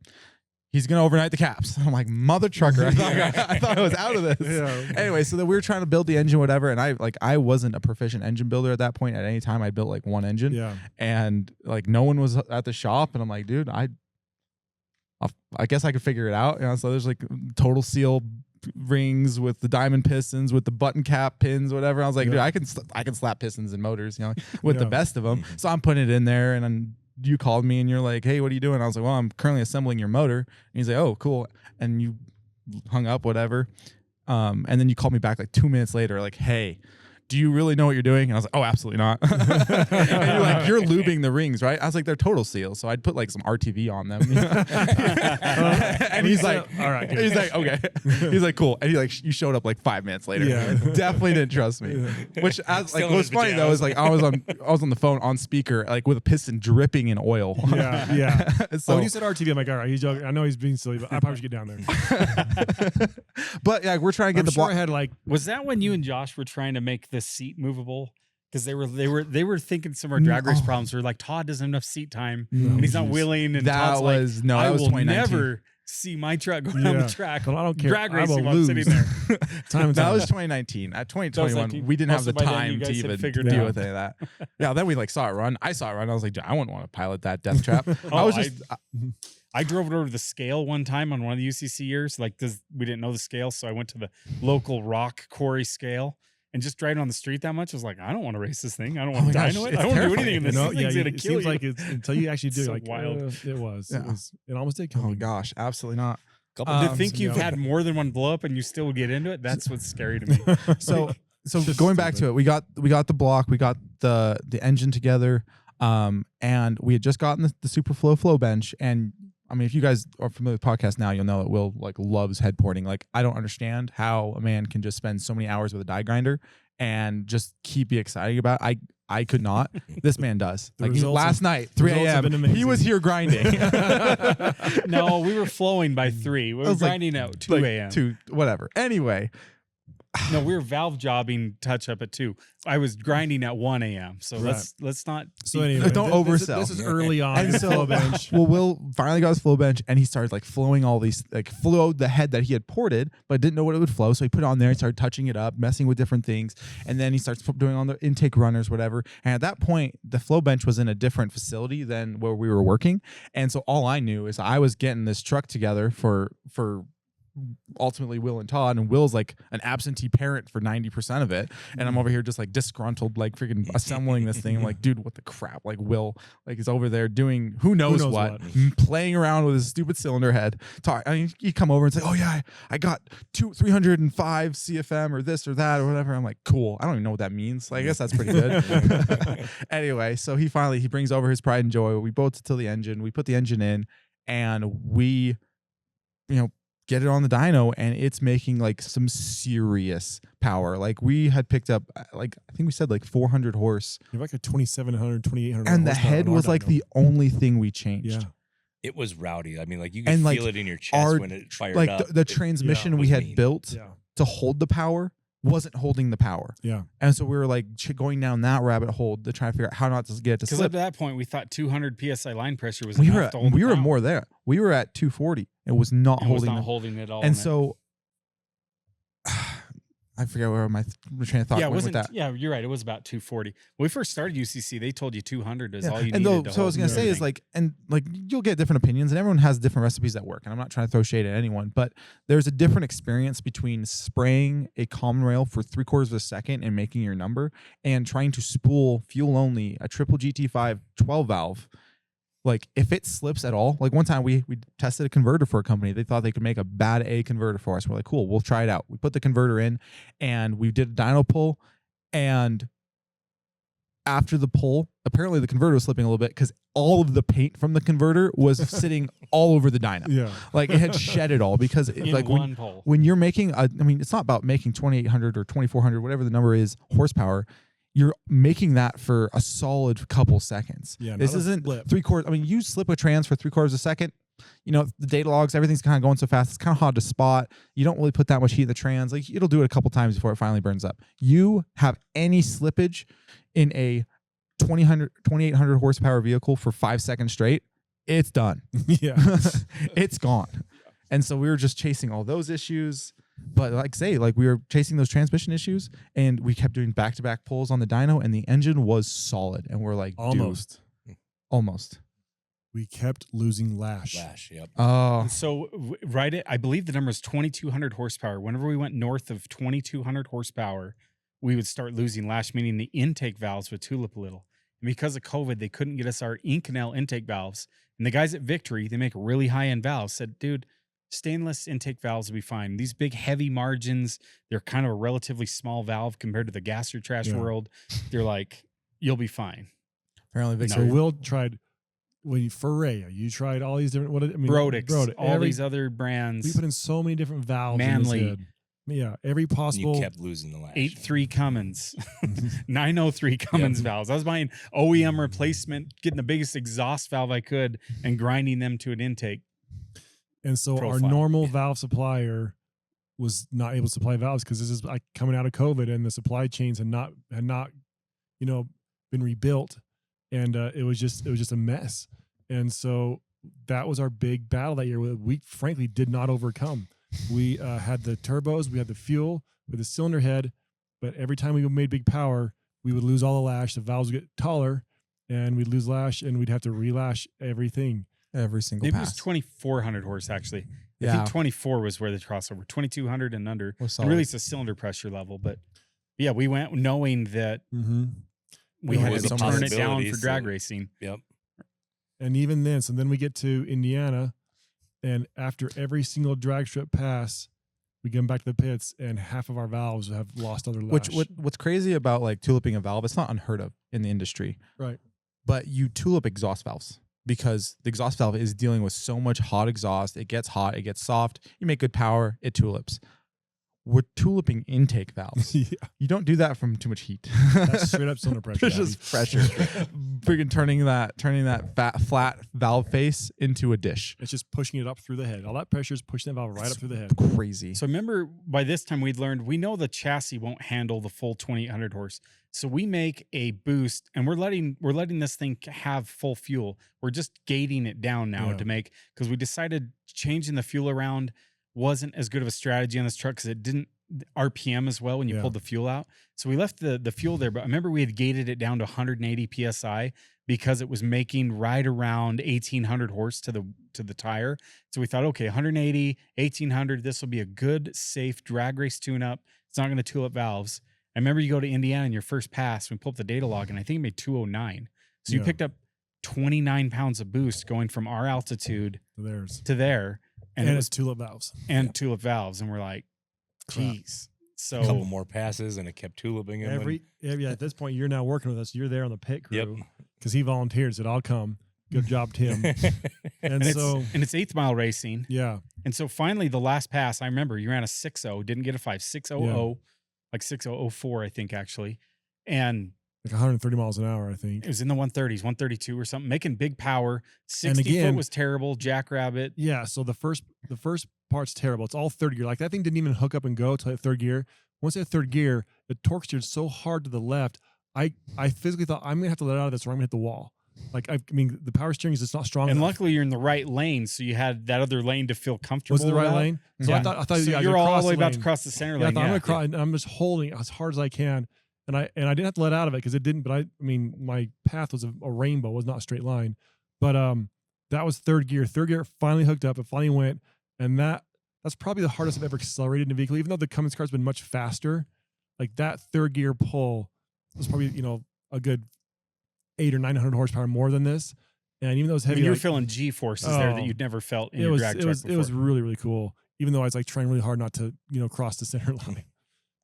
he's going to overnight the caps. I'm like, mother trucker. I thought I was out of this. Yeah. Anyway, so then we were trying to build the engine, whatever. And I wasn't a proficient engine builder at that point. At any time I built like one engine. Yeah. And like no one was at the shop. And I'm like, dude, I guess I could figure it out. You know, so there's like total seal rings with the diamond pistons with the button cap pins, whatever. I was like, dude, I can slap pistons and motors, you know, with the best of them. So I'm putting it in there, and then you called me and you're like, hey, what are you doing? I was like, well, I'm currently assembling your motor. And he's like, oh, cool. And you hung up, whatever. And then you called me back like 2 minutes later, like, hey, do you really know what you're doing? And I was like, oh, absolutely not. And you're like, you're lubing the rings, right? I was like, they're total seals. So I'd put like some RTV on them. And he's like, all right. Good. He's like, okay. He's like, cool. And you showed up like 5 minutes later. Yeah. Definitely didn't trust me. Which what was funny though is like I was on the phone on speaker, like with a piston dripping in oil. Yeah. So when you said RTV, I'm like, all right, he's joking. I know he's being silly, but I probably should get down there. But yeah, we're trying to get the block. I had like, was that when you and Josh were trying to make the seat movable? Because they were thinking some of our drag race problems were like, Todd doesn't have enough seat time and he's not wheeling, and Todd's like, I will 2019. never see my truck going on the track. Well, I don't care. Drag I racing will while I'm sitting there. That was 2019. At 2021, we didn't have the time to even deal with any of that. Yeah, then we like saw it run. I saw it run. I was like, I wouldn't want to pilot that death trap. I drove it over to the scale one time on one of the UCC years. Like we didn't know the scale, so I went to the local rock quarry scale. And just driving on the street that much, I was like, I don't want to race this thing. I don't want to dyno it. I don't want to do anything in this. Thing's gonna it kill seems you. like it's until you actually do it. So Like wild. It was. Yeah. It almost did kill me. Oh gosh, absolutely not. To think you've had more than one blow up and you still would get into it, that's what's scary to me. So going back to it, we got the block, we got the engine together, and we had just gotten the Superflow flow bench. And I mean, if you guys are familiar with podcasts now, you'll know that Will like loves head porting. Like, I don't understand how a man can just spend so many hours with a die grinder and just keep be excited about it. I could not. This man does. Like last night, 3 a.m., he was here grinding. No, we were flowing by 3. We were grinding out 2 a.m. 2, whatever. Anyway, No, we were valve jobbing touch up at 2. I was grinding at 1 a.m. So let's not. So anyway, Don't oversell. This is early on. And in the so- flow bench. Well, Will finally got his flow bench, and he started like flowing all these, like flowed the head that he had ported, but didn't know what it would flow. So he put it on there and started touching it up, messing with different things. And then he starts doing on the intake runners, whatever. And at that point, the flow bench was in a different facility than where we were working. And so all I knew is I was getting this truck together for ultimately Will and Todd, and Will's like an absentee parent for 90% of it, and I'm over here just like disgruntled, like freaking assembling this thing. I'm like, dude, what the crap? Like Will like is over there doing who knows what, playing around with his stupid cylinder head. I mean, you come over and say, oh yeah, I got 305 CFM or this or that or whatever. I'm like, cool. I don't even know what that means. Like, I guess that's pretty good. Anyway, so he brings over his pride and joy. We bolt it to the engine. We put the engine in, and we, get it on the dyno, and it's making like some serious power. Like we had picked up, like I think we said like 400 horse. You have like a 2,700, 2,800. And the head was like the only thing we changed. Yeah. It was rowdy. I mean, like you could feel it in your chest when it fired like up. The transmission we had built to hold the power wasn't holding the power. Yeah. And so we were like going down that rabbit hole to try to figure out how not to get it to Because slip. at that point, we thought 200 PSI line pressure was we enough to hold we the were power. more there. We were at 240. It was not It was holding. not holding it all. And so I forget where my train of thought went with that. Yeah, you're right. It was about 240. When we first started UCC, they told you 200 is all you and needed. so I was gonna say is like, and like you'll get different opinions, and everyone has different recipes that work. And I'm not trying to throw shade at anyone, but there's a different experience between spraying a common rail for 3/4 of a second and making your number, and trying to spool fuel only a triple GT5 12 valve. Like if it slips at all, like one time we tested a converter for a company. They thought they could make a bad A converter for us. We're like, cool, we'll try it out. We put the converter in, and we did a dyno pull, and after the pull, apparently the converter was slipping a little bit because all of the paint from the converter was sitting all over the dyno. Yeah. Like it had shed it all because it, like when you're making I mean, it's not about making 2,800 or 2,400, whatever the number is, horsepower. You're making that for a solid couple seconds. Yeah, this isn't 3/4. I mean, you slip a trans for 3/4 of a second. The data logs, everything's kind of going so fast. It's kind of hard to spot. You don't really put that much heat in the trans. Like it'll do it a couple times before it finally burns up. You have any slippage in a 2,800 horsepower vehicle for 5 seconds straight, it's done. Yeah. It's gone. And so we were just chasing all those issues. But we were chasing those transmission issues, and we kept doing back-to-back pulls on the dyno, and the engine was solid. And we're like, almost. We kept losing lash. Yep. Oh. So I believe the number is 2,200 horsepower. Whenever we went north of 2,200 horsepower, we would start losing lash, meaning the intake valves would tulip a little. And because of COVID, they couldn't get us our Inconel intake valves. And the guys at Victory, they make really high-end valves, said, dude, stainless intake valves will be fine. These big, heavy margins, they're kind of a relatively small valve compared to the gas or trash world. They're like, you'll be fine. Apparently, So Will tried, Ferrea, you tried all these different, Brodix, all these other brands. We put in so many different valves. Manly. Yeah, every possible. You kept losing the lash. 8.3 Cummins, 903 Cummins valves. I was buying OEM replacement, getting the biggest exhaust valve I could, and grinding them to an intake. And so profile. Our normal valve supplier was not able to supply valves because this is like coming out of COVID, and the supply chains had not been rebuilt, and it was just a mess. And so that was our big battle that year. We frankly did not overcome. We had the turbos, we had the fuel, with the cylinder head, but every time we made big power, we would lose all the lash. The valves would get taller, and we'd lose lash, and we'd have to relash everything. Every single Maybe pass. it was 2,400 horse, actually. I Yeah. think 24 was where the crossover. 2,200 and under. Was And really, it's a cylinder pressure level. But yeah, we went knowing that we had to turn it down for drag racing. Yep. And even then, so then we get to Indiana, and after every single drag strip pass, we get back to the pits, and half of our valves have lost other lash. What's crazy about like tuliping a valve, it's not unheard of in the industry. Right. But you tulip exhaust valves, because the exhaust valve is dealing with so much hot exhaust. It gets hot, it gets soft. You make good power, it tulips. we're tuliping intake valves. Yeah. You don't do that from too much heat. That's straight up cylinder pressure. There's just pressure. Freaking turning that flat valve face into a dish. It's just pushing it up through the head. All that pressure is pushing that valve right up through the head. Crazy. So remember, by this time we'd learned we know the chassis won't handle the full 2800 horse. So we make a boost, and we're letting this thing have full fuel. We're just gating it down now to make, because we decided changing the fuel around wasn't as good of a strategy on this truck because it didn't RPM as well when you pulled the fuel out. So we left the fuel there, but I remember we had gated it down to 180 PSI because it was making right around 1800 horse to the tire. So we thought, okay, 180, 1800, this will be a good, safe drag race tune-up. It's not going to tool up valves. I remember you go to Indiana in your first pass, we pull up the data log, and I think it made 209. So you picked up 29 pounds of boost going from our altitude to there. And it was tulip valves. And tulip valves. And we're like, geez. So a couple more passes and it kept tuliping him. At this point, you're now working with us. You're there on the pit crew because he volunteered, said, I'll come. Good job, Tim. and it's 8th mile racing. Yeah. And so finally, the last pass, I remember you ran a 6.0, didn't get a 5, 6.00, like 6.004, I think, actually. And like 130 miles an hour, I think. It was in the 130s, 132 or something, making big power. 60 foot was terrible, jackrabbit. Yeah, so the first part's terrible. It's all third gear. Like that thing didn't even hook up and go till third gear. Once it hit third gear, the torque steered so hard to the left, I physically thought I'm gonna have to let out of this or I'm gonna hit the wall. Like I mean, the power steering is just not strong and enough. Luckily, you're in the right lane, so you had that other lane to feel comfortable. Was it the right lane? So I thought so you're all the way about to cross the center lane. I thought I'm gonna cross, and I'm just holding it as hard as I can. And I didn't have to let out of it because it didn't. But I mean, my path was a rainbow, was not a straight line. But that was third gear. Third gear finally hooked up. It finally went, and that's probably the hardest I've ever accelerated in a vehicle. Even though the Cummins car's been much faster, like that third gear pull was probably a good 800 or 900 horsepower more than this. And even though it was heavy, you were feeling G forces there that you'd never felt in your drag truck before. It was really, really cool. Even though I was like trying really hard not to cross the center line.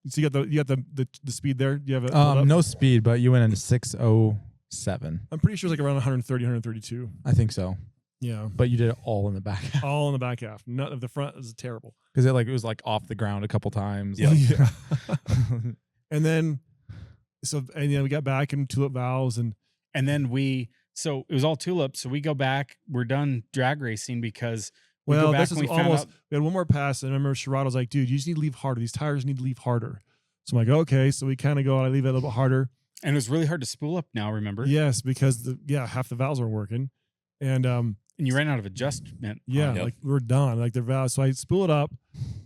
So you got the speed there. Do you have a no speed, but you went into 607. I'm pretty sure it's like around 130, 132. I think so. Yeah, but you did it all in the back half. All in the back half. None of the front is terrible because it was like off the ground a couple times. Yeah. And then we got back in tulip valves and then so it was all tulip. So we go back. We're done drag racing because. Well, this is almost. We had one more pass, and I remember Sherrado's like, "Dude, you just need to leave harder. These tires need to leave harder." So I'm like, "Okay." So we kind of go. I leave it a little bit harder, and it was really hard to spool up. Now, remember? Yes, because half the valves weren't working, and you ran out of adjustment. Yeah, like we're done. Like the valves. So I spool it up.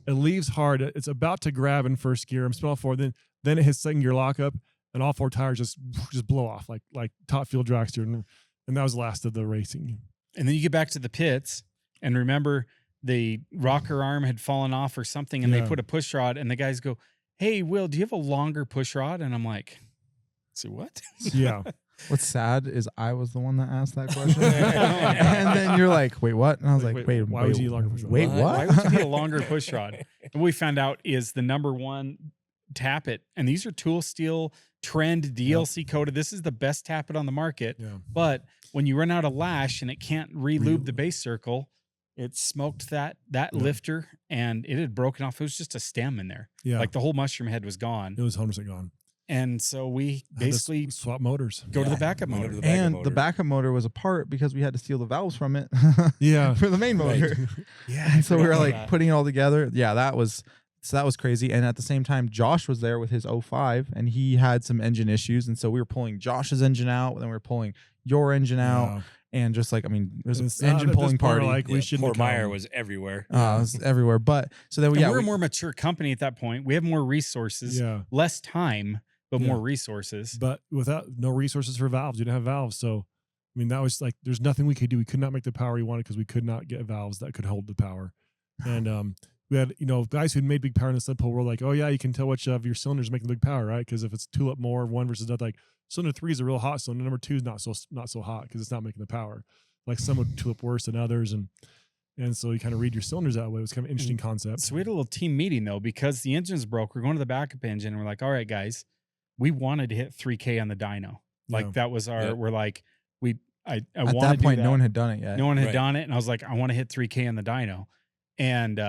It leaves hard. It's about to grab in first gear. I'm spinning all four. Then it hits second gear lockup, and all four tires just blow off like top fuel dragster, and that was the last of the racing. And then you get back to the pits. And remember, the rocker arm had fallen off or something, and they put a push rod, and the guys go, "Hey, Will, do you have a longer push rod?" And I'm like, "So what?" Yeah. What's sad is I was the one that asked that question. And then you're like, "Wait, what?" And I was like, "Wait, why would you need a longer push rod? Wait, what? Why would you need a longer push rod?" And what we found out is the number one tappet, and these are tool steel trend DLC coated. This is the best tappet on the market. Yeah. But when you run out of lash and it can't re-lube the base circle, it smoked that lifter, and it had broken off. It was just a stem in there. Yeah. Like the whole mushroom head was gone. It was 100% gone. And so we basically swap motors. Go to the backup motor. The backup motor was apart because we had to steal the valves from it. Yeah. For the main motor. Yeah. So we were like putting it all together. Yeah, that was crazy. And at the same time, Josh was there with his 05, and he had some engine issues. And so we were pulling Josh's engine out, and then we were pulling your engine out. And just like, I mean, there's an engine pulling party. Like we shouldn't. Fort Meyer was everywhere. It was everywhere. But so then we're a more mature company at that point. We have more resources, less time, but more resources. But without no resources for valves, you didn't have valves. So, I mean, that was like, there's nothing we could do. We could not make the power we wanted because we could not get valves that could hold the power. And we had, guys who'd made big power in the sled pull were like, "Oh yeah, you can tell which of your cylinders making big power, right? Because if it's tulip more one versus another, like cylinder 3 is a real hot cylinder, number 2 is not so hot because it's not making the power. Like some would tulip worse than others, and so you kind of read your cylinders that way. It was kind of an interesting concept. So we had a little team meeting though, because the engine's broke. We're going to the backup engine, and we're like, "All right, guys, we wanted to hit 3K on the dyno. Like that was our. We're like I at wanted that point, to do that. no one had done it yet. No one had done it, and I was like, I want to hit 3K on the dyno, and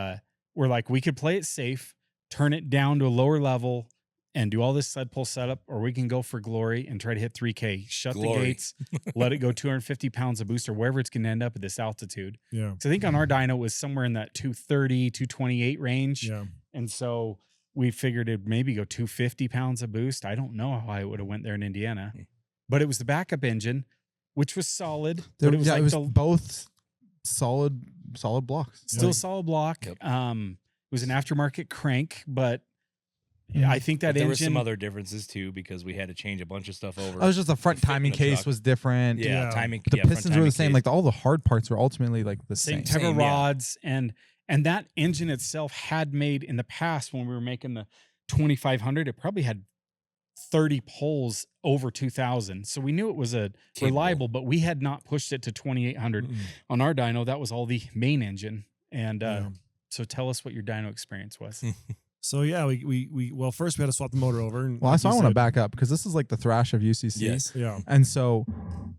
we're like, we could play it safe, turn it down to a lower level and do all this sled pull setup, or we can go for glory and try to hit 3K. Shut the gates, let it go 250 pounds of boost or wherever it's going to end up at this altitude. Yeah. So I think on our dyno it was somewhere in that 230, 228 range. Yeah. And so we figured it'd maybe go 250 pounds of boost. I don't know how I would have went there in Indiana, but it was the backup engine, which was solid. But it was like it was both solid blocks. Still solid block. Yep. It was an aftermarket crank, but I think that there engine. were some other differences too because we had to change a bunch of stuff over. It was just the front to fit in timing the case truck. was different. Yeah, timing. The front pistons were timing the same. case. Like all the hard parts were ultimately like the same same. type of Same, yeah. rods, and that engine itself had made in the past when we were making the 2500, it probably had 30 pulls over 2000. So we knew it was a Capable. reliable, but we had not pushed it to 2800 on our dyno. That was all the main engine. And so tell us what your dyno experience was. So yeah, we well, first we had to swap the motor over. And Well, like so I you want to said- back up because this is like the thrash of UCC. Yes. Yeah. And so,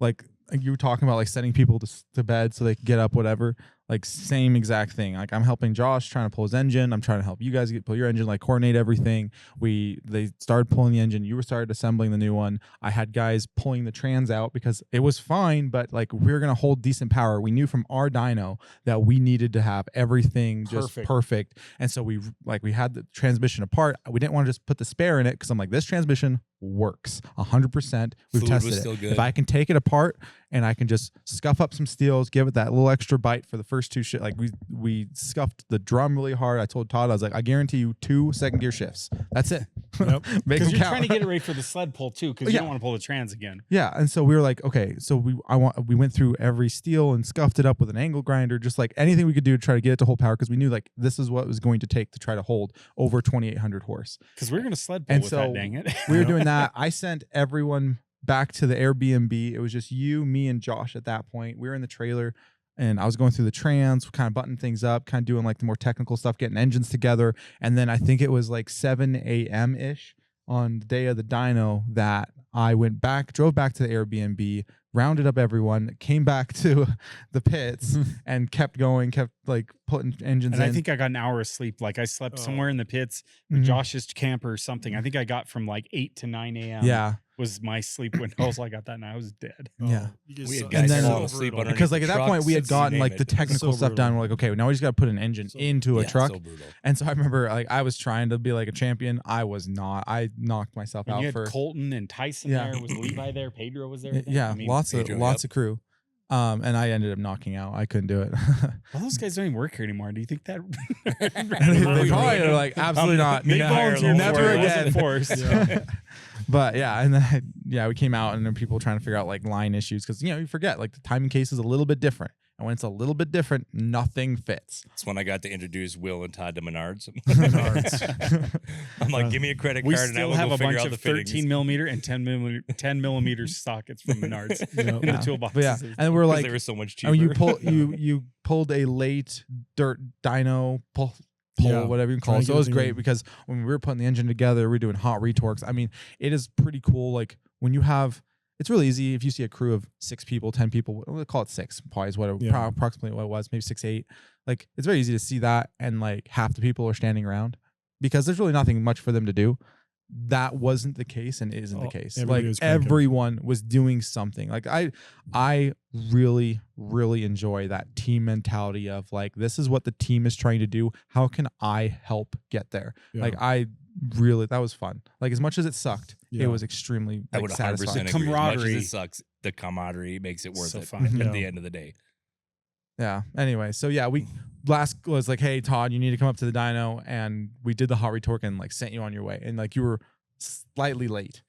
like you were talking about, like sending people to bed so they could get up, whatever. Like same exact thing. Like I'm helping Josh trying to pull his engine. I'm trying to help you guys pull your engine, like coordinate everything. They started pulling the engine. You were started assembling the new one. I had guys pulling the trans out because it was fine, but like we were gonna hold decent power. We knew from our dyno that we needed to have everything just perfect. And so we had the transmission apart. We didn't want to just put the spare in it because I'm like, this transmission works 100%. We've Fluid tested was it. still good. If I can take it apart and I can just scuff up some steels, give it that little extra bite for the first two shit. Like we scuffed the drum really hard. I told Todd, I was like, I guarantee you 2 second gear shifts. That's it. Yep. Make Because them you're count. trying to get it ready for the sled pull too, because you don't want to pull the trans again. Yeah, and so we were like, okay, so we went through every steel and scuffed it up with an angle grinder, just like anything we could do to try to get it to hold power, because we knew like this is what it was going to take to try to hold over 2,800 horse. Because we're going to sled pull And with so that, dang it. we were doing that. I sent everyone back to the Airbnb. It was just you, me, and Josh at that point. We were in the trailer. And I was going through the trans, kind of buttoning things up, kind of doing like the more technical stuff, getting engines together. And then I think it was like 7 a.m.-ish on the day of the dyno that I drove back to the Airbnb, rounded up everyone, came back to the pits and kept going, kept like putting engines And in. I think I got an hour of sleep. Like I slept somewhere in the pits with Josh's camper or something. I think I got from like 8 to 9 a.m. Yeah. Was my sleep window. So I got that and I was dead. Yeah. We had And guys then- falling asleep underneath Because like the at that point we had trucks, gotten you like name the it. technical So stuff brutal. down. We're like, okay, now we just got to put an engine into a Yeah, truck. so brutal. And so I remember like I was trying to be like a champion. I was not. I knocked myself And out you had for Colton and Tyson Yeah. there. Was Levi there? Pedro was there? I think? yeah, I mean, lots Pedro, of crew. And I ended up knocking out. I couldn't do it. Well, those guys don't even work here anymore. Do you think that? They probably are like absolutely not. They volunteered never for it. It again. wasn't forced. But yeah, and then we came out and then people were trying to figure out like line issues because you forget like the timing case is a little bit different, and when it's a little bit different, nothing fits. That's when I got to introduce Will and Todd to Menards. Menards. I'm like, give me a credit We card and I still will have go a figure bunch out of the fittings. 13 millimeter and 10 millimeter sockets from Menards in the toolbox. But yeah, and we're 'Cause like, they were so much cheaper. oh, you pulled a late dirt dyno pull, Yeah, whatever you can trying call it. to So get it was everything great in. because when we were putting the engine together, we were doing hot retorques. I mean, it is pretty cool. Like when you have, it's really easy if you see a crew of 6 people, 10 people. We'll call it 6, probably is what approximately what it was, maybe 6, 8. Like it's very easy to see that, and like half the people are standing around because there's really nothing much for them to do. That wasn't the case and isn't the case. everybody Like was cranking. everyone was doing something. Like I really, really enjoy that team mentality of like, this is what the team is trying to do. How can I help get there? Yeah. Like that was fun. Like as much as it sucked, it was extremely I like, would 100% satisfying. agree. As much as camaraderie. it sucks, the camaraderie makes it worth So it fun. at Yeah. the end of the day. Yeah. Anyway, so yeah, we last was like, hey Todd, you need to come up to the dyno, and we did the hot retorque and like sent you on your way, and like you were slightly late,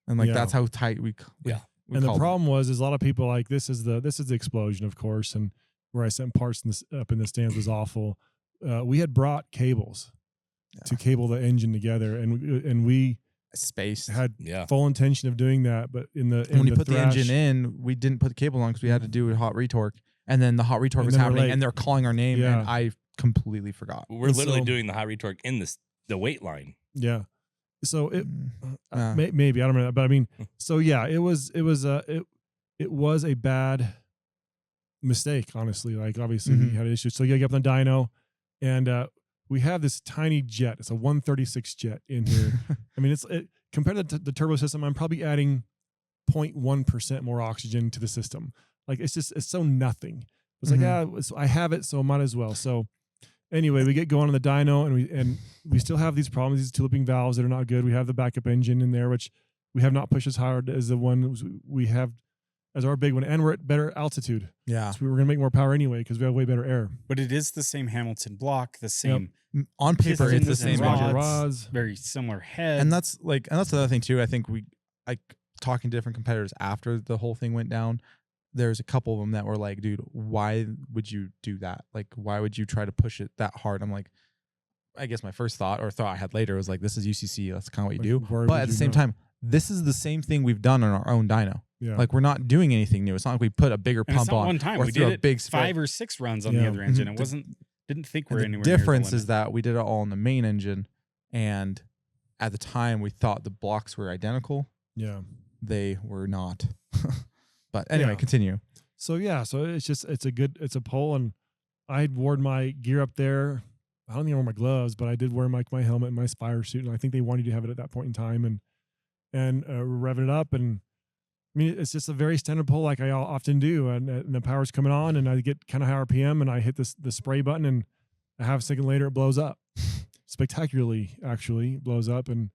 and like Yeah. that's how tight we Yeah. we And the called it. problem was a lot of people like this is the explosion, of course, and where I sent parts up in the stands was awful. We had brought cables to cable the engine together, and we space had Yeah. full intention of doing that, but in when you put the thrash- engine in, we didn't put the cable on because we had to do a hot retorque, and then the hot retorque And was then we're happening, late. and they're calling our name, Yeah. and I completely forgot. We're And literally so- doing the hot retorque in the weight line. yeah. So it Yeah. maybe I don't know, but I mean, so yeah, it was a bad mistake, honestly. Like obviously we had issues, so you get up on the dyno, and we have this tiny jet. It's a 136 jet in here. I mean, compared to the turbo system, I'm probably adding 0.1% more oxygen to the system. Like it's so nothing. It's like, I have it, so might as well. So anyway, we get going on the dyno, and we still have these problems, these tulipping valves that are not good. We have the backup engine in there, which we have not pushed as hard as the one we have as our big one, and we're at better altitude. Yeah. So we were going to make more power anyway because we have way better air. But it is the same Hamilton block, the same. On paper, it's the pistons same and engine. rods, very similar head. And that's the other thing too. I think talking to different competitors after the whole thing went down, there's a couple of them that were like, dude, why would you do that? Like, why would you try to push it that hard? I'm like, I guess my first thought I had later was like, this is UCC. That's kind of what you do. But at the same time, this is the same thing we've done on our own dyno. Yeah. Like, we're not doing anything new. It's not like we put a bigger and pump it's not on. one time. Or We threw did a big it 5 or 6 runs on the other engine. It didn't think we're anywhere. The difference near is that we did it all on the main engine, and at the time we thought the blocks were identical. Yeah. They were not. But anyway, continue. So it's a pole, and I had worn my gear up there. I don't even wear my gloves, but I did wear my helmet and my fire suit, and I think they wanted you to have it at that point in time, and revving it up, and I mean it's just a very standard pole like I often do, and the power's coming on, and I get kind of high RPM, and I hit the spray button, and a half second later it blows up, spectacularly actually blows up, and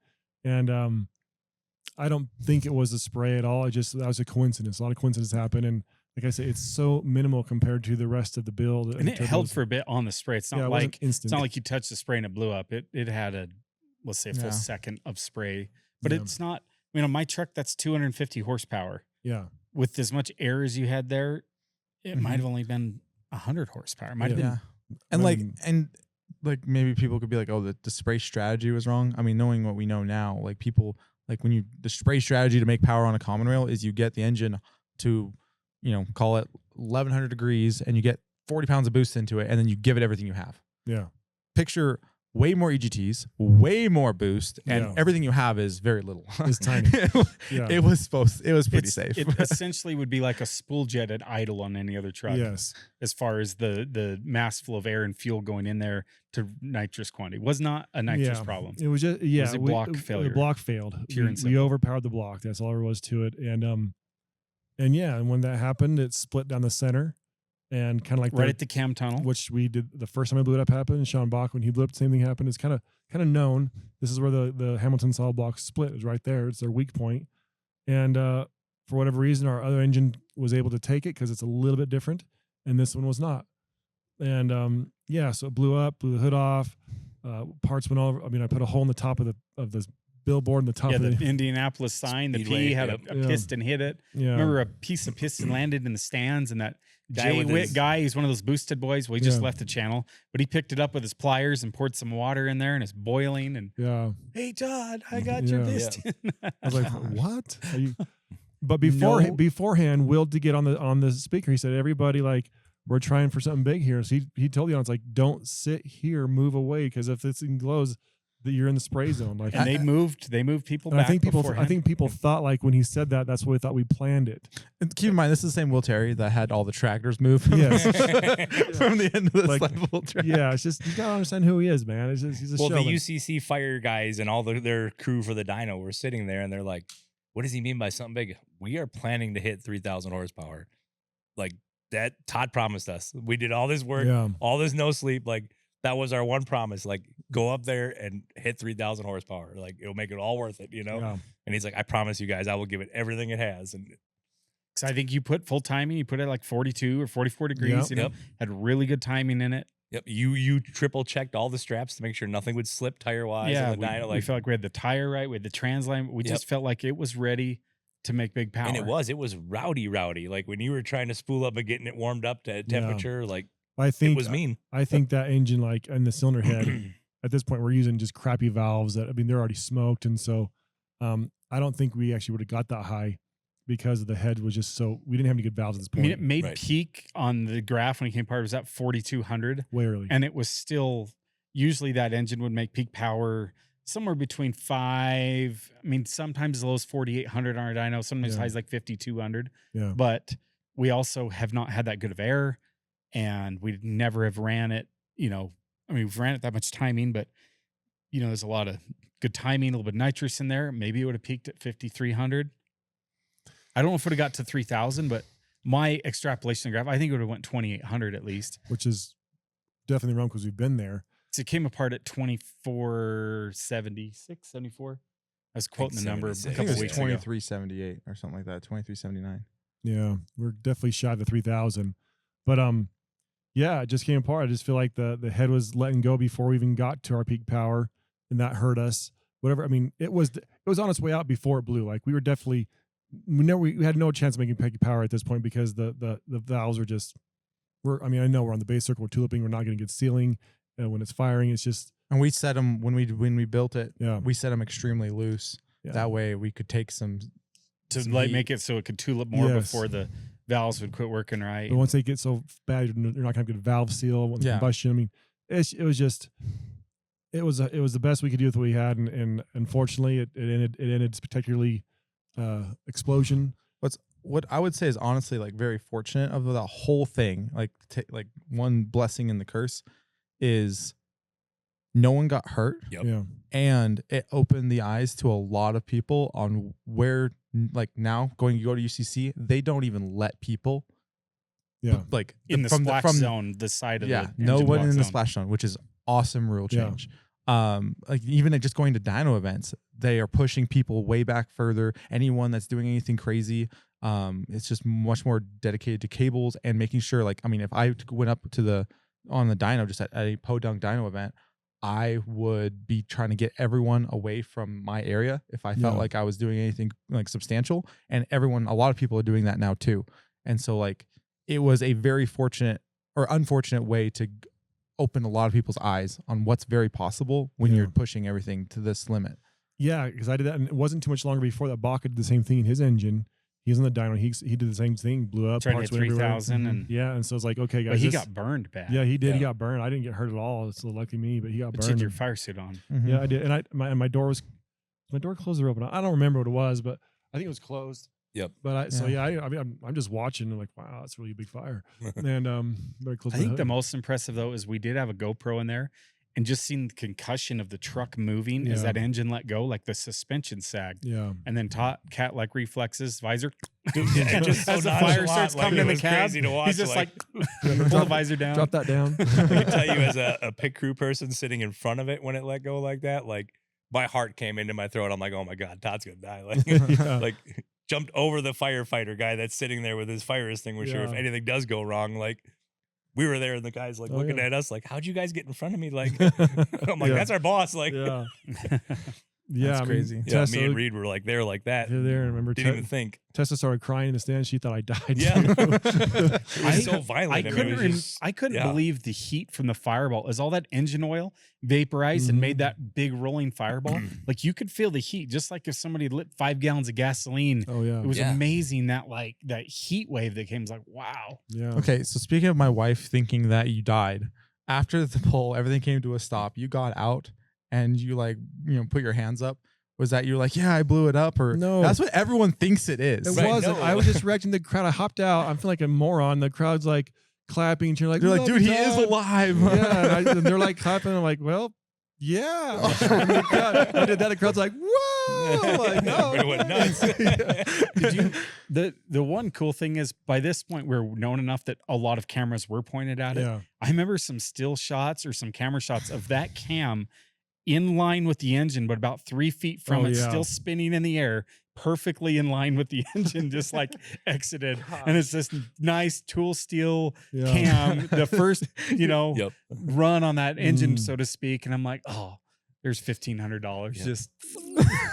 I don't think it was a spray at all. That was a coincidence. A lot of coincidences happen, and like I say, it's so minimal compared to the rest of the build. And it held for a bit on the spray. It's not like instant. It's not like you touched the spray and it blew up. It had a, let's say, a full second of spray. But it's not. I mean, on my truck, that's 250 horsepower. Yeah. With as much air as you had there, it might have only been 100 horsepower. It might have been. And maybe people could be like, oh, the spray strategy was wrong. I mean, knowing what we know now, like people, like the spray strategy to make power on a common rail is you get the engine to, call it 1100 degrees, and you get 40 pounds of boost into it, and then you give it everything you have. Yeah. Picture way more EGTs, way more boost, and everything you have is very little. It's tiny. It was pretty safe. It essentially would be like a spool jet at idle on any other truck. Yes. As far as the mass flow of air and fuel going in there to nitrous quantity. It was not a nitrous problem. It was just It was a block failure. The block failed. Pure and We simple. overpowered the block. That's all there was to it. And when that happened, it split down the center, and kind of like right at the cam tunnel, which we did the first time I blew it up happened. And Sean Bach, when he blew up, the same thing happened. It's kind of known. This is where the Hamilton solid block split. Is right there. It's their weak point. And for whatever reason, our other engine was able to take it because it's a little bit different, and this one was not. And so it blew up, blew the hood off. Parts went all over. I mean, I put a hole in the top of the billboard in the top of the the Indianapolis sign. The Speedway, P had a piston hit it. Yeah. Remember, a piece of piston landed in the stands, and that Guy Jay with Witt his- guy, he's one of those boosted boys. Well, he just left the channel, but he picked it up with his pliers and poured some water in there, and it's boiling. And hey, Todd, I got your piston. I was like, what? Are you? But beforehand, Will did get on the speaker. He said, everybody, like, we're trying for something big here. So he told the audience, like, don't sit here, move away, because if this thing glows, that you're in the spray zone. Like, and they moved people back. I think people thought, like, when he said that, that's what we thought we planned it. And keep in mind, this is the same Will Terry that had all the tractors move from, Yes. from the end of the Like, level track. Yeah, it's just, you gotta understand who he is, man. It's just, he's a showman. The UCC fire guys and all their crew for the dyno were sitting there, and they're like, what does he mean by something big? We are planning to hit 3,000 horsepower. Like, that Todd promised us. We did all this work, all this no sleep. Like, that was our one promise. Like, go up there and hit 3,000 horsepower. Like, it'll make it all worth it, Yeah. And he's like, I promise you guys, I will give it everything it has. And I think you put full timing. You put it like 42 or 44 degrees. Had really good timing in it. Yep, you triple checked all the straps to make sure nothing would slip tire wise. Yeah, on the dyno. we felt like we had the tire right, we had the transline. We just felt like it was ready to make big power. And it was rowdy. Like, when you were trying to spool up and getting it warmed up to temperature, like, it was mean. I think that engine, like, and the cylinder head, at this point, we're using just crappy valves that, I mean, they're already smoked. And so I don't think we actually would have got that high because the head was just so, we didn't have any good valves at this point. I mean, it made peak on the graph when it came apart. It was at 4,200. Way early. And it was still, usually that engine would make peak power somewhere between 5. I mean, sometimes as low as 4,800 on our dyno, sometimes as high as like 5,200. Yeah. But we also have not had that good of air, and we never have ran it, I mean, we've ran it that much timing, but you know, there's a lot of good timing, a little bit of nitrous in there. Maybe it would have peaked at 5,300. I don't know if it would have got to 3,000, but my extrapolation graph, I think it would have went 2,800 at least. Which is definitely wrong because we've been there. So it came apart at 2476, 74. I was quoting the number a I think couple it was weeks ago. 2378 or something like that. 2379. Yeah, we're definitely shy of the 3,000. But yeah, it just came apart. I just feel like the head was letting go before we even got to our peak power, and that hurt us. Whatever. I mean, it was on its way out before it blew. Like we were definitely we had no chance of making peak power at this point because the valves are just. I know we're on the base circle, we're tulipping, we're not getting good sealing. When it's firing, it's just. And we set them when we built it. Yeah. We set them extremely loose. Yeah. That way we could take some like heat. make it so it could tulip more Yes. before the valves would quit working right. But once they get so bad, you're not going to have good valve seal when the Yeah. combustion. I mean, it was the best we could do with what we had, and unfortunately, it ended spectacularly explosion. What I would say is honestly like very fortunate of the whole thing. Like one blessing in the curse is no one got hurt. Yep. Yeah, And it opened the eyes to a lot of people on where, like now you go to UCC, they don't even let people. yeah, Like in the from splash zone, the side of the no engine one block in the zone. splash zone, which is awesome rule Yeah. change. Like even just going to dyno events, they are pushing people way back further. Anyone that's doing anything crazy, it's just much more dedicated to cables and making sure. Like, I mean, if I went up to on the dyno just at a podunk dyno event, I would be trying to get everyone away from my area if I felt Yeah. like I was doing anything like substantial. And a lot of people are doing that now too. And so like it was a very fortunate or unfortunate way to open a lot of people's eyes on what's very possible when Yeah. you're pushing everything to this limit. yeah. Because I did that, and it wasn't too much longer before that. Baca did the same thing in his engine. He's on the dyno. He did the same thing, blew up. Tried to parts hit went everywhere. 3,000 and Yeah, and so it's like, okay, guys, but he this- got burned bad. Yeah, he did. He Yeah. got burned. I didn't get hurt at all. It's lucky me, but he got But you had burned. your fire suit on. Yeah, I did, and my door was closed or open. I don't remember what it was, but I think it was closed. Yep. But I mean, I'm just watching and like, wow, that's really a big fire. And very close. I think the most impressive though is we did have a GoPro in there, and just seeing the concussion of the truck moving as Yeah. that engine let go, like the suspension sagged, Yeah. and then cat like reflexes, visor. Yeah, just so as the fire nonchalant, starts like, coming it in the was cab, crazy to watch, he's just like, Drop- pull the visor down. Drop that down. I can tell you as a pit crew person sitting in front of it when it let go like that, like my heart came into my throat. I'm like, oh my God, Todd's gonna die. Like, Yeah. like jumped over the firefighter guy that's sitting there with his fire extinguisher. If Yeah. anything does go wrong, like we were there and the guy's like Oh, looking yeah. at us like, how'd you guys get in front of me? Like, I'm like, Yeah. that's our boss. Like, Yeah. Yeah. That's I mean, crazy. yeah, Tessa, me and Reed were like there like that. they're there. And remember, Didn't even think. Tessa started crying in the stand. She thought I died. Yeah. too. It was so violent. I mean, it couldn't, was just- I couldn't yeah. believe the heat from the fireball. As all that engine oil vaporized and Mhm. made that big rolling fireball, like you could feel the heat, just like if somebody lit 5 gallons of gasoline. Oh yeah. It was Yeah. amazing that that heat wave that came. It was like, wow. Yeah. Okay, so speaking of my wife thinking that you died, after the pull, everything came to a stop. You got out and you put your hands up. Was that you're like, yeah, I blew it up? Or No. that's what everyone thinks it is. It Right, wasn't. no. I was just directing the crowd. I hopped out. I'm feeling like a moron. The crowd's like clapping. You're like, They're like, "Love dude, you, he is Todd." alive. Yeah. And they're like clapping. I'm like, well, yeah. And the crowd- I did that. The crowd's like, whoa. I'm like, no. Everybody went nuts. Yeah. Did you? The one cool thing is by this point we're known enough that a lot of cameras were pointed at it. Yeah. I remember some still shots or some camera shots of that cam in line with the engine, but about 3 feet from Oh, it, yeah. still spinning in the air, perfectly in line with the engine, just like exited. And it's this nice tool steel Yeah. cam, the first, Yep. run on that engine, Mm. so to speak. And I'm like, oh, there's $1,500. Yeah. Just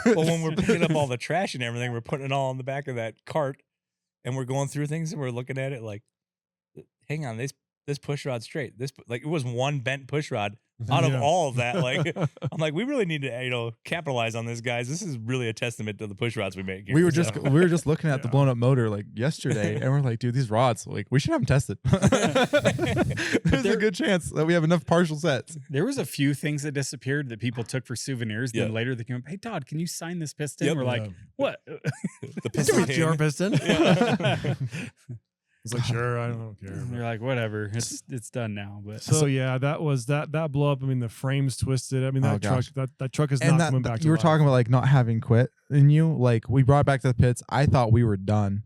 Well, when we're picking up all the trash and everything, we're putting it all on the back of that cart, and we're going through things, and we're looking at it like, hang on, this push rod's straight. This like it was one bent push rod out of Yeah. all of that. Like I'm like, we really need to capitalize on this, guys. This is really a testament to the push rods we make. Here. We were So- just looking at the Yeah. blown up motor like yesterday, and we're like, dude, these rods, like, we should have them tested. There's a good chance that we have enough partial sets. there was a few things that disappeared that people took for souvenirs. Yeah. Then later they came up, hey Todd, can you sign this piston? Yep. We're like, Yeah. what? the It's piston not your pin. piston. Yeah. It's like, sure, I don't care. You're like, whatever, it's done now. But So yeah, that was that blow up. I mean, the frames twisted. I mean, that truck that truck is not coming back. You were talking about like not having quit in you. Like we brought it back to the pits. I thought we were done,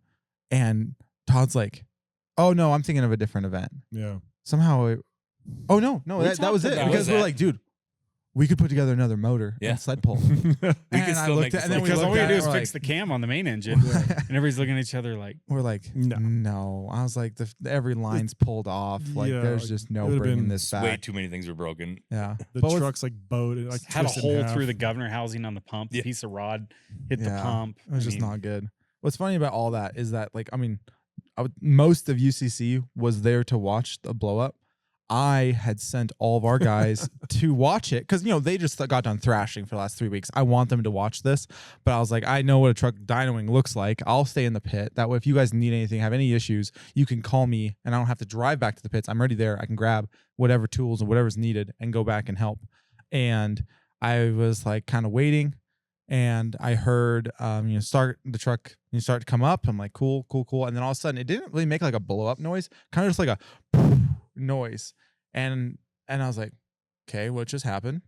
and Todd's like, "Oh no, I'm thinking of a different event." Yeah. Somehow, oh no, that was it because we're like, dude, we could put together another motor and sled pull. Because all we do is fix the cam on the main engine, and everybody's looking at each other like, we're like, no. I was like, every line's pulled off. Like, there's just no bringing this back. Way too many things were broken. Yeah, the truck's like bowed. It like had a hole through the governor housing on the pump. A piece of rod hit the pump. It was just not good. What's funny about all that is that, like, I mean, most of UCC was there to watch the blow up. I had sent all of our guys to watch it because, they just got done thrashing for the last 3 weeks. I want them to watch this, but I was like, I know what a truck dynoing looks like. I'll stay in the pit. That way, if you guys need anything, have any issues, you can call me and I don't have to drive back to the pits. I'm already there. I can grab whatever tools and whatever's needed and go back and help. And I was like kind of waiting, and I heard, start the truck, start to come up. I'm like, cool. And then all of a sudden, it didn't really make like a blow up noise, kind of just like a noise. And I was like, okay, what just happened?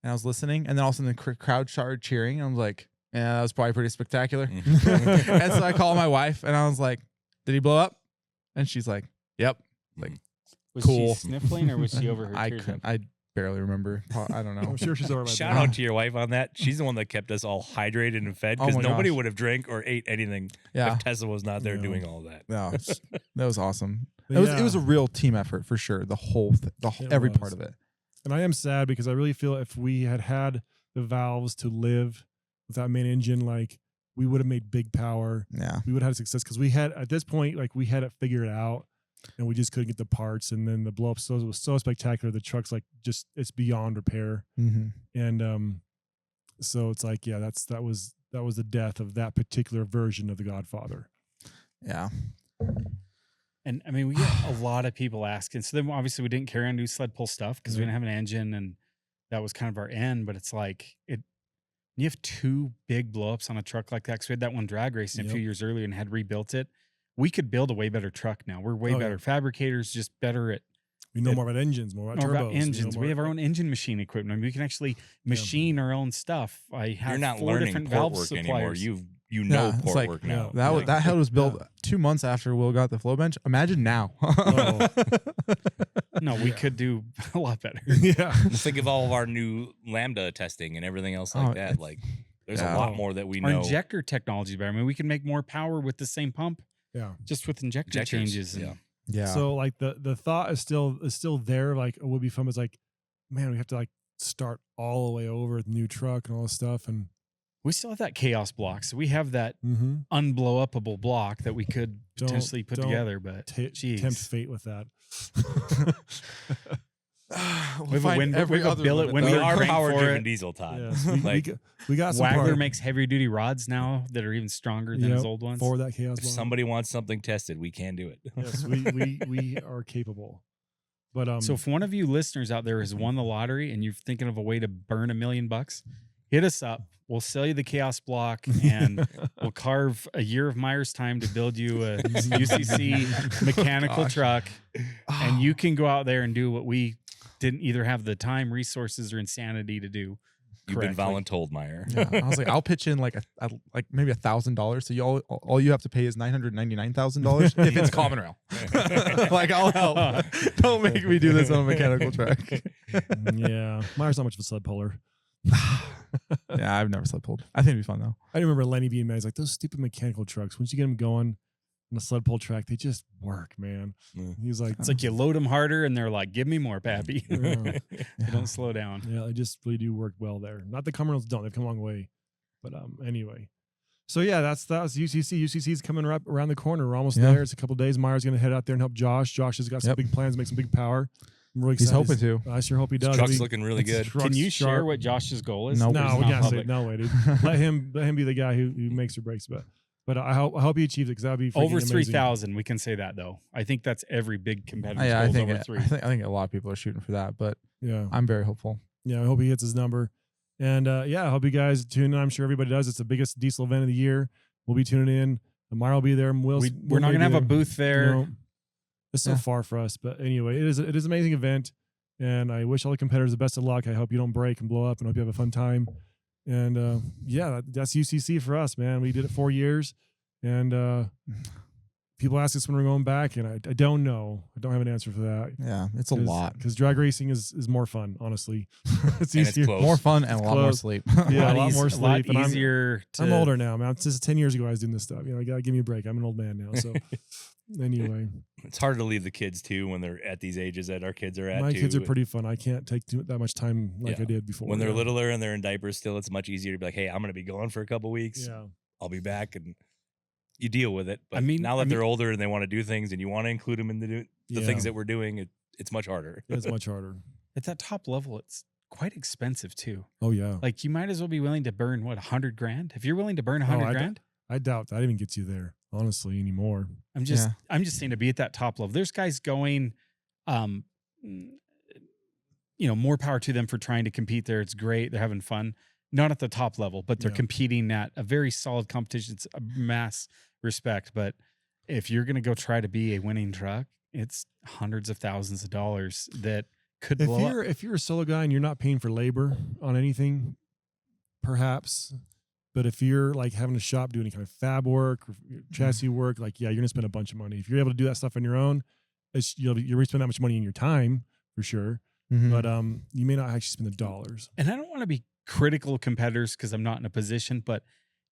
And I was listening, and then all of a sudden the crowd started cheering. And I was like, yeah, that was probably pretty spectacular. And so I called my wife, and I was like, did he blow up? And she's like, yep. Like, was cool. she sniffling or was she over her? I barely remember. I don't know. I'm sure she's over my Shout out to your wife on that. She's the one that kept us all hydrated and fed, because nobody would have drank or ate anything if Tessa was not there doing all that. No, that was awesome. It was a real team effort for sure. The whole every part of it. And I am sad because I really feel if we had the valves to live with that main engine, like we would have made big power. Yeah, we would have had success because we had at this point, like we had it figured out, and we just couldn't get the parts. And then the blow up was so spectacular. The truck's like it's beyond repair. Mm-hmm. And so it's like, yeah, that was the death of that particular version of the Godfather. Yeah. And I mean, we get a lot of people asking. So then obviously we didn't carry on do sled pull stuff because we didn't have an engine, and that was kind of our end. But it's like you have two big blowups on a truck like that, because we had that one drag racing a few years earlier and had rebuilt it. We could build a way better truck now. We're way better fabricators, just better at. We know more about engines, more about turbos. Engines. We have our own engine machine equipment. I mean, we can actually machine our own stuff. I have You're not 4 learning different port valve work suppliers. anymore. You know port work now. That head was built 2 months after Will got the flow bench. Imagine now. No, we could do a lot better. Yeah. Think of all of our new Lambda testing and everything else like that. Like, there's a lot more that we know. Our injector technology is better. I mean, we can make more power with the same pump. Yeah. Just with injector changes. Yeah. So like the thought is still there. Like it would be fun. It's like, man, we have to like start all the way over with the new truck and all this stuff. And we still have that chaos block. So we have that unblow-upable block that we could potentially put together, but tempt fate with that. We have a billet we are power-driven diesel, Todd. Yes, we got some Wagler makes heavy-duty rods now that are even stronger than his old ones. For that chaos block. If somebody wants something tested, we can do it. Yes, we are capable. But so if one of you listeners out there has won the lottery and you're thinking of a way to burn $1 million, hit us up. We'll sell you the chaos block, and we'll carve a year of Myers time to build you a UCC mechanical truck, and you can go out there and do what we didn't either have the time, resources, or insanity to do. You've been voluntold, Meyer. Yeah, I was like, I'll pitch in like maybe $1,000. So all you have to pay is $999,000 if it's common rail. Like, I'll help. Don't make me do this on a mechanical truck. Yeah, Meyer's not much of a sled puller. Yeah, I've never sled pulled. I think it'd be fun though. I remember Lenny being mad. He's like, those stupid mechanical trucks, once you get them going on a sled pull track, they just work, man. He's like, it's like you load them harder and they're like, give me more, Pappy. They don't slow down. Yeah, they just really do work well there. Not the Cummins don't. They've come a long way. But anyway. So yeah, that's UCC. UCC's coming up around the corner. We're almost there. It's a couple of days. Meyer's going to head out there and help Josh. Josh has got some big plans, make some big power. I'm really excited. He's hoping to. I sure hope he does. His truck's looking really good. Can you share what Josh's goal is? No, we can't say it. No way, dude. Let him be the guy who makes or breaks. But I hope he achieves it, because that would be over 3,000. We can say that though. I think that's every big competitor's I goal think over 3. I think a lot of people are shooting for that, but yeah, I'm very hopeful. Yeah, I hope he hits his number. And I hope you guys tune in. I'm sure everybody does. It's the biggest diesel event of the year. We'll be tuning in. Tomorrow will be there. We're not going to have a booth there. No, it's so far for us. But anyway, it is an amazing event. And I wish all the competitors the best of luck. I hope you don't break and blow up, and hope you have a fun time. And that's UCC for us, man. We did it 4 years. And people ask us when we're going back, and I don't know. I don't have an answer for that. Yeah, it's a lot. Because drag racing is more fun, honestly. It's And easier. it's close. More fun and a lot more close. sleep. Yeah, a lot more A sleep. lot and easier. I'm older now, man. This is 10 years ago I was doing this stuff. You know, I gotta give me a break. I'm an old man now. So anyway, It's hard to leave the kids too when they're at these ages that our kids are at. my too. kids are pretty fun. I can't take that much time like I did before. When they're littler and they're in diapers still, it's much easier to be like, hey, I'm going to be gone for a couple weeks. Yeah. I'll be back, and you deal with it. But I mean- now that they're older and they want to do things and you want to include them in the Yeah. things that we're doing, it's much harder. It's much harder. At that top level, it's quite expensive too. Oh yeah. Like you might as well be willing to burn what, $100,000? If you're willing to burn $100,000, I doubt that even gets you there, honestly, anymore. I'm just saying to be at that top level. There's guys going, more power to them for trying to compete there. It's great. They're having fun. Not at the top level, but they're competing at a very solid competition. It's a mass respect. But if you're going to go try to be a winning truck, it's hundreds of thousands of dollars that could blow up. If you're a solo guy and you're not paying for labor on anything, perhaps. But if you're like having a shop doing any kind of fab work or chassis work, like, yeah, you're going to spend a bunch of money. If you're able to do that stuff on your own, you're going to spend that much money in your time for sure. Mhm. But you may not actually spend the dollars. And I don't want to be critical of competitors because I'm not in a position, but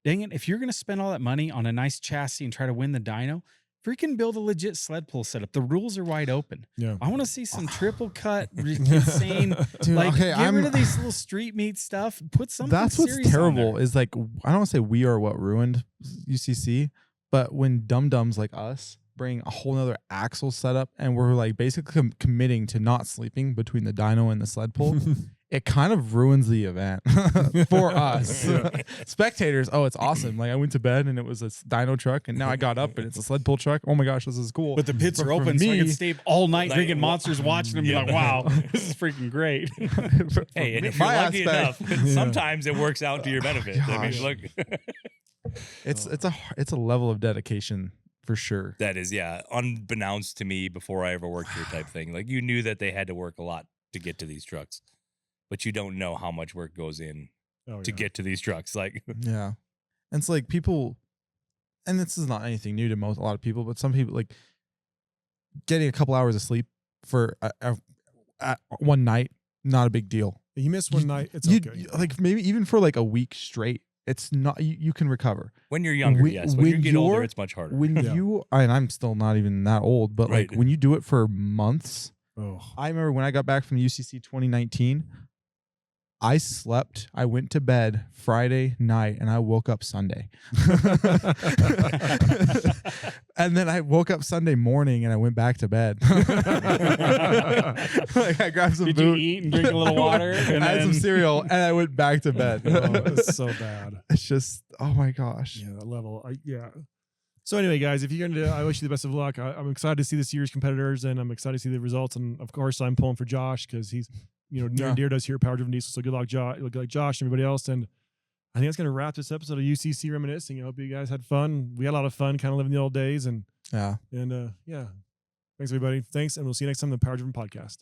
dang it, if you're going to spend all that money on a nice chassis and try to win the dyno, freaking build a legit sled pull setup. The rules are wide open. Yeah. I want to see some triple cut, insane, Dude, like okay, get rid of these little street meet stuff. Put something. That's what's serious on terrible there. is like, I don't want to say we are what ruined UCC, but when dum-dums like us bring a whole nother axle setup and we're like basically committing to not sleeping between the dyno and the sled pull, it kind of ruins the event for us. Spectators, oh, it's awesome. Like I went to bed and it was a dyno truck and now I got up and it's a sled pull truck. Oh my gosh, this is cool. But the pits For- are for open, so I me- can stay up all night Like, drinking monsters, watching them, and be like, "Wow, this is freaking great." Hey, and if you're My lucky aspect- enough, sometimes it works out to your benefit. I mean, Gosh. look, it's a level of dedication for sure. that is, unbeknownst to me before I ever worked here type thing. Like you knew that they had to work a lot to get to these trucks, but you don't know how much work goes in to get to these trucks. Like, Yeah. And it's like people, and this is not anything new to a lot of people, but some people like getting a couple hours of sleep for one night, not a big deal. You miss one night, it's You- okay. like maybe even for like a week straight, it's not, you can recover. when you're younger, When- yes. When you when get older, you're- it's much harder. When Yeah. and I'm still not even that old, but like Right. when you do it for months, Oh, I remember when I got back from UCC 2019, I slept. I went to bed Friday night and I woke up Sunday. And then I woke up Sunday morning and I went back to bed. Like I grabbed some Did food, you eat and drink a little water? And I had some then- cereal, and I went back to bed. oh, it's so bad. It's just, oh my gosh. Yeah, that level. So anyway, guys, if you're going to, I wish you the best of luck. I'm excited to see this year's competitors, and I'm excited to see the results. And of course, I'm pulling for Josh because he's, near and dear to us here at Power Driven Diesel. So good luck, Josh. Good luck, Josh, and everybody else. And I think that's going to wrap this episode of UCC Reminiscing. I hope you guys had fun. We had a lot of fun, kind of living the old days, and Yeah. thanks everybody. Thanks, and we'll see you next time on the Power Driven Podcast.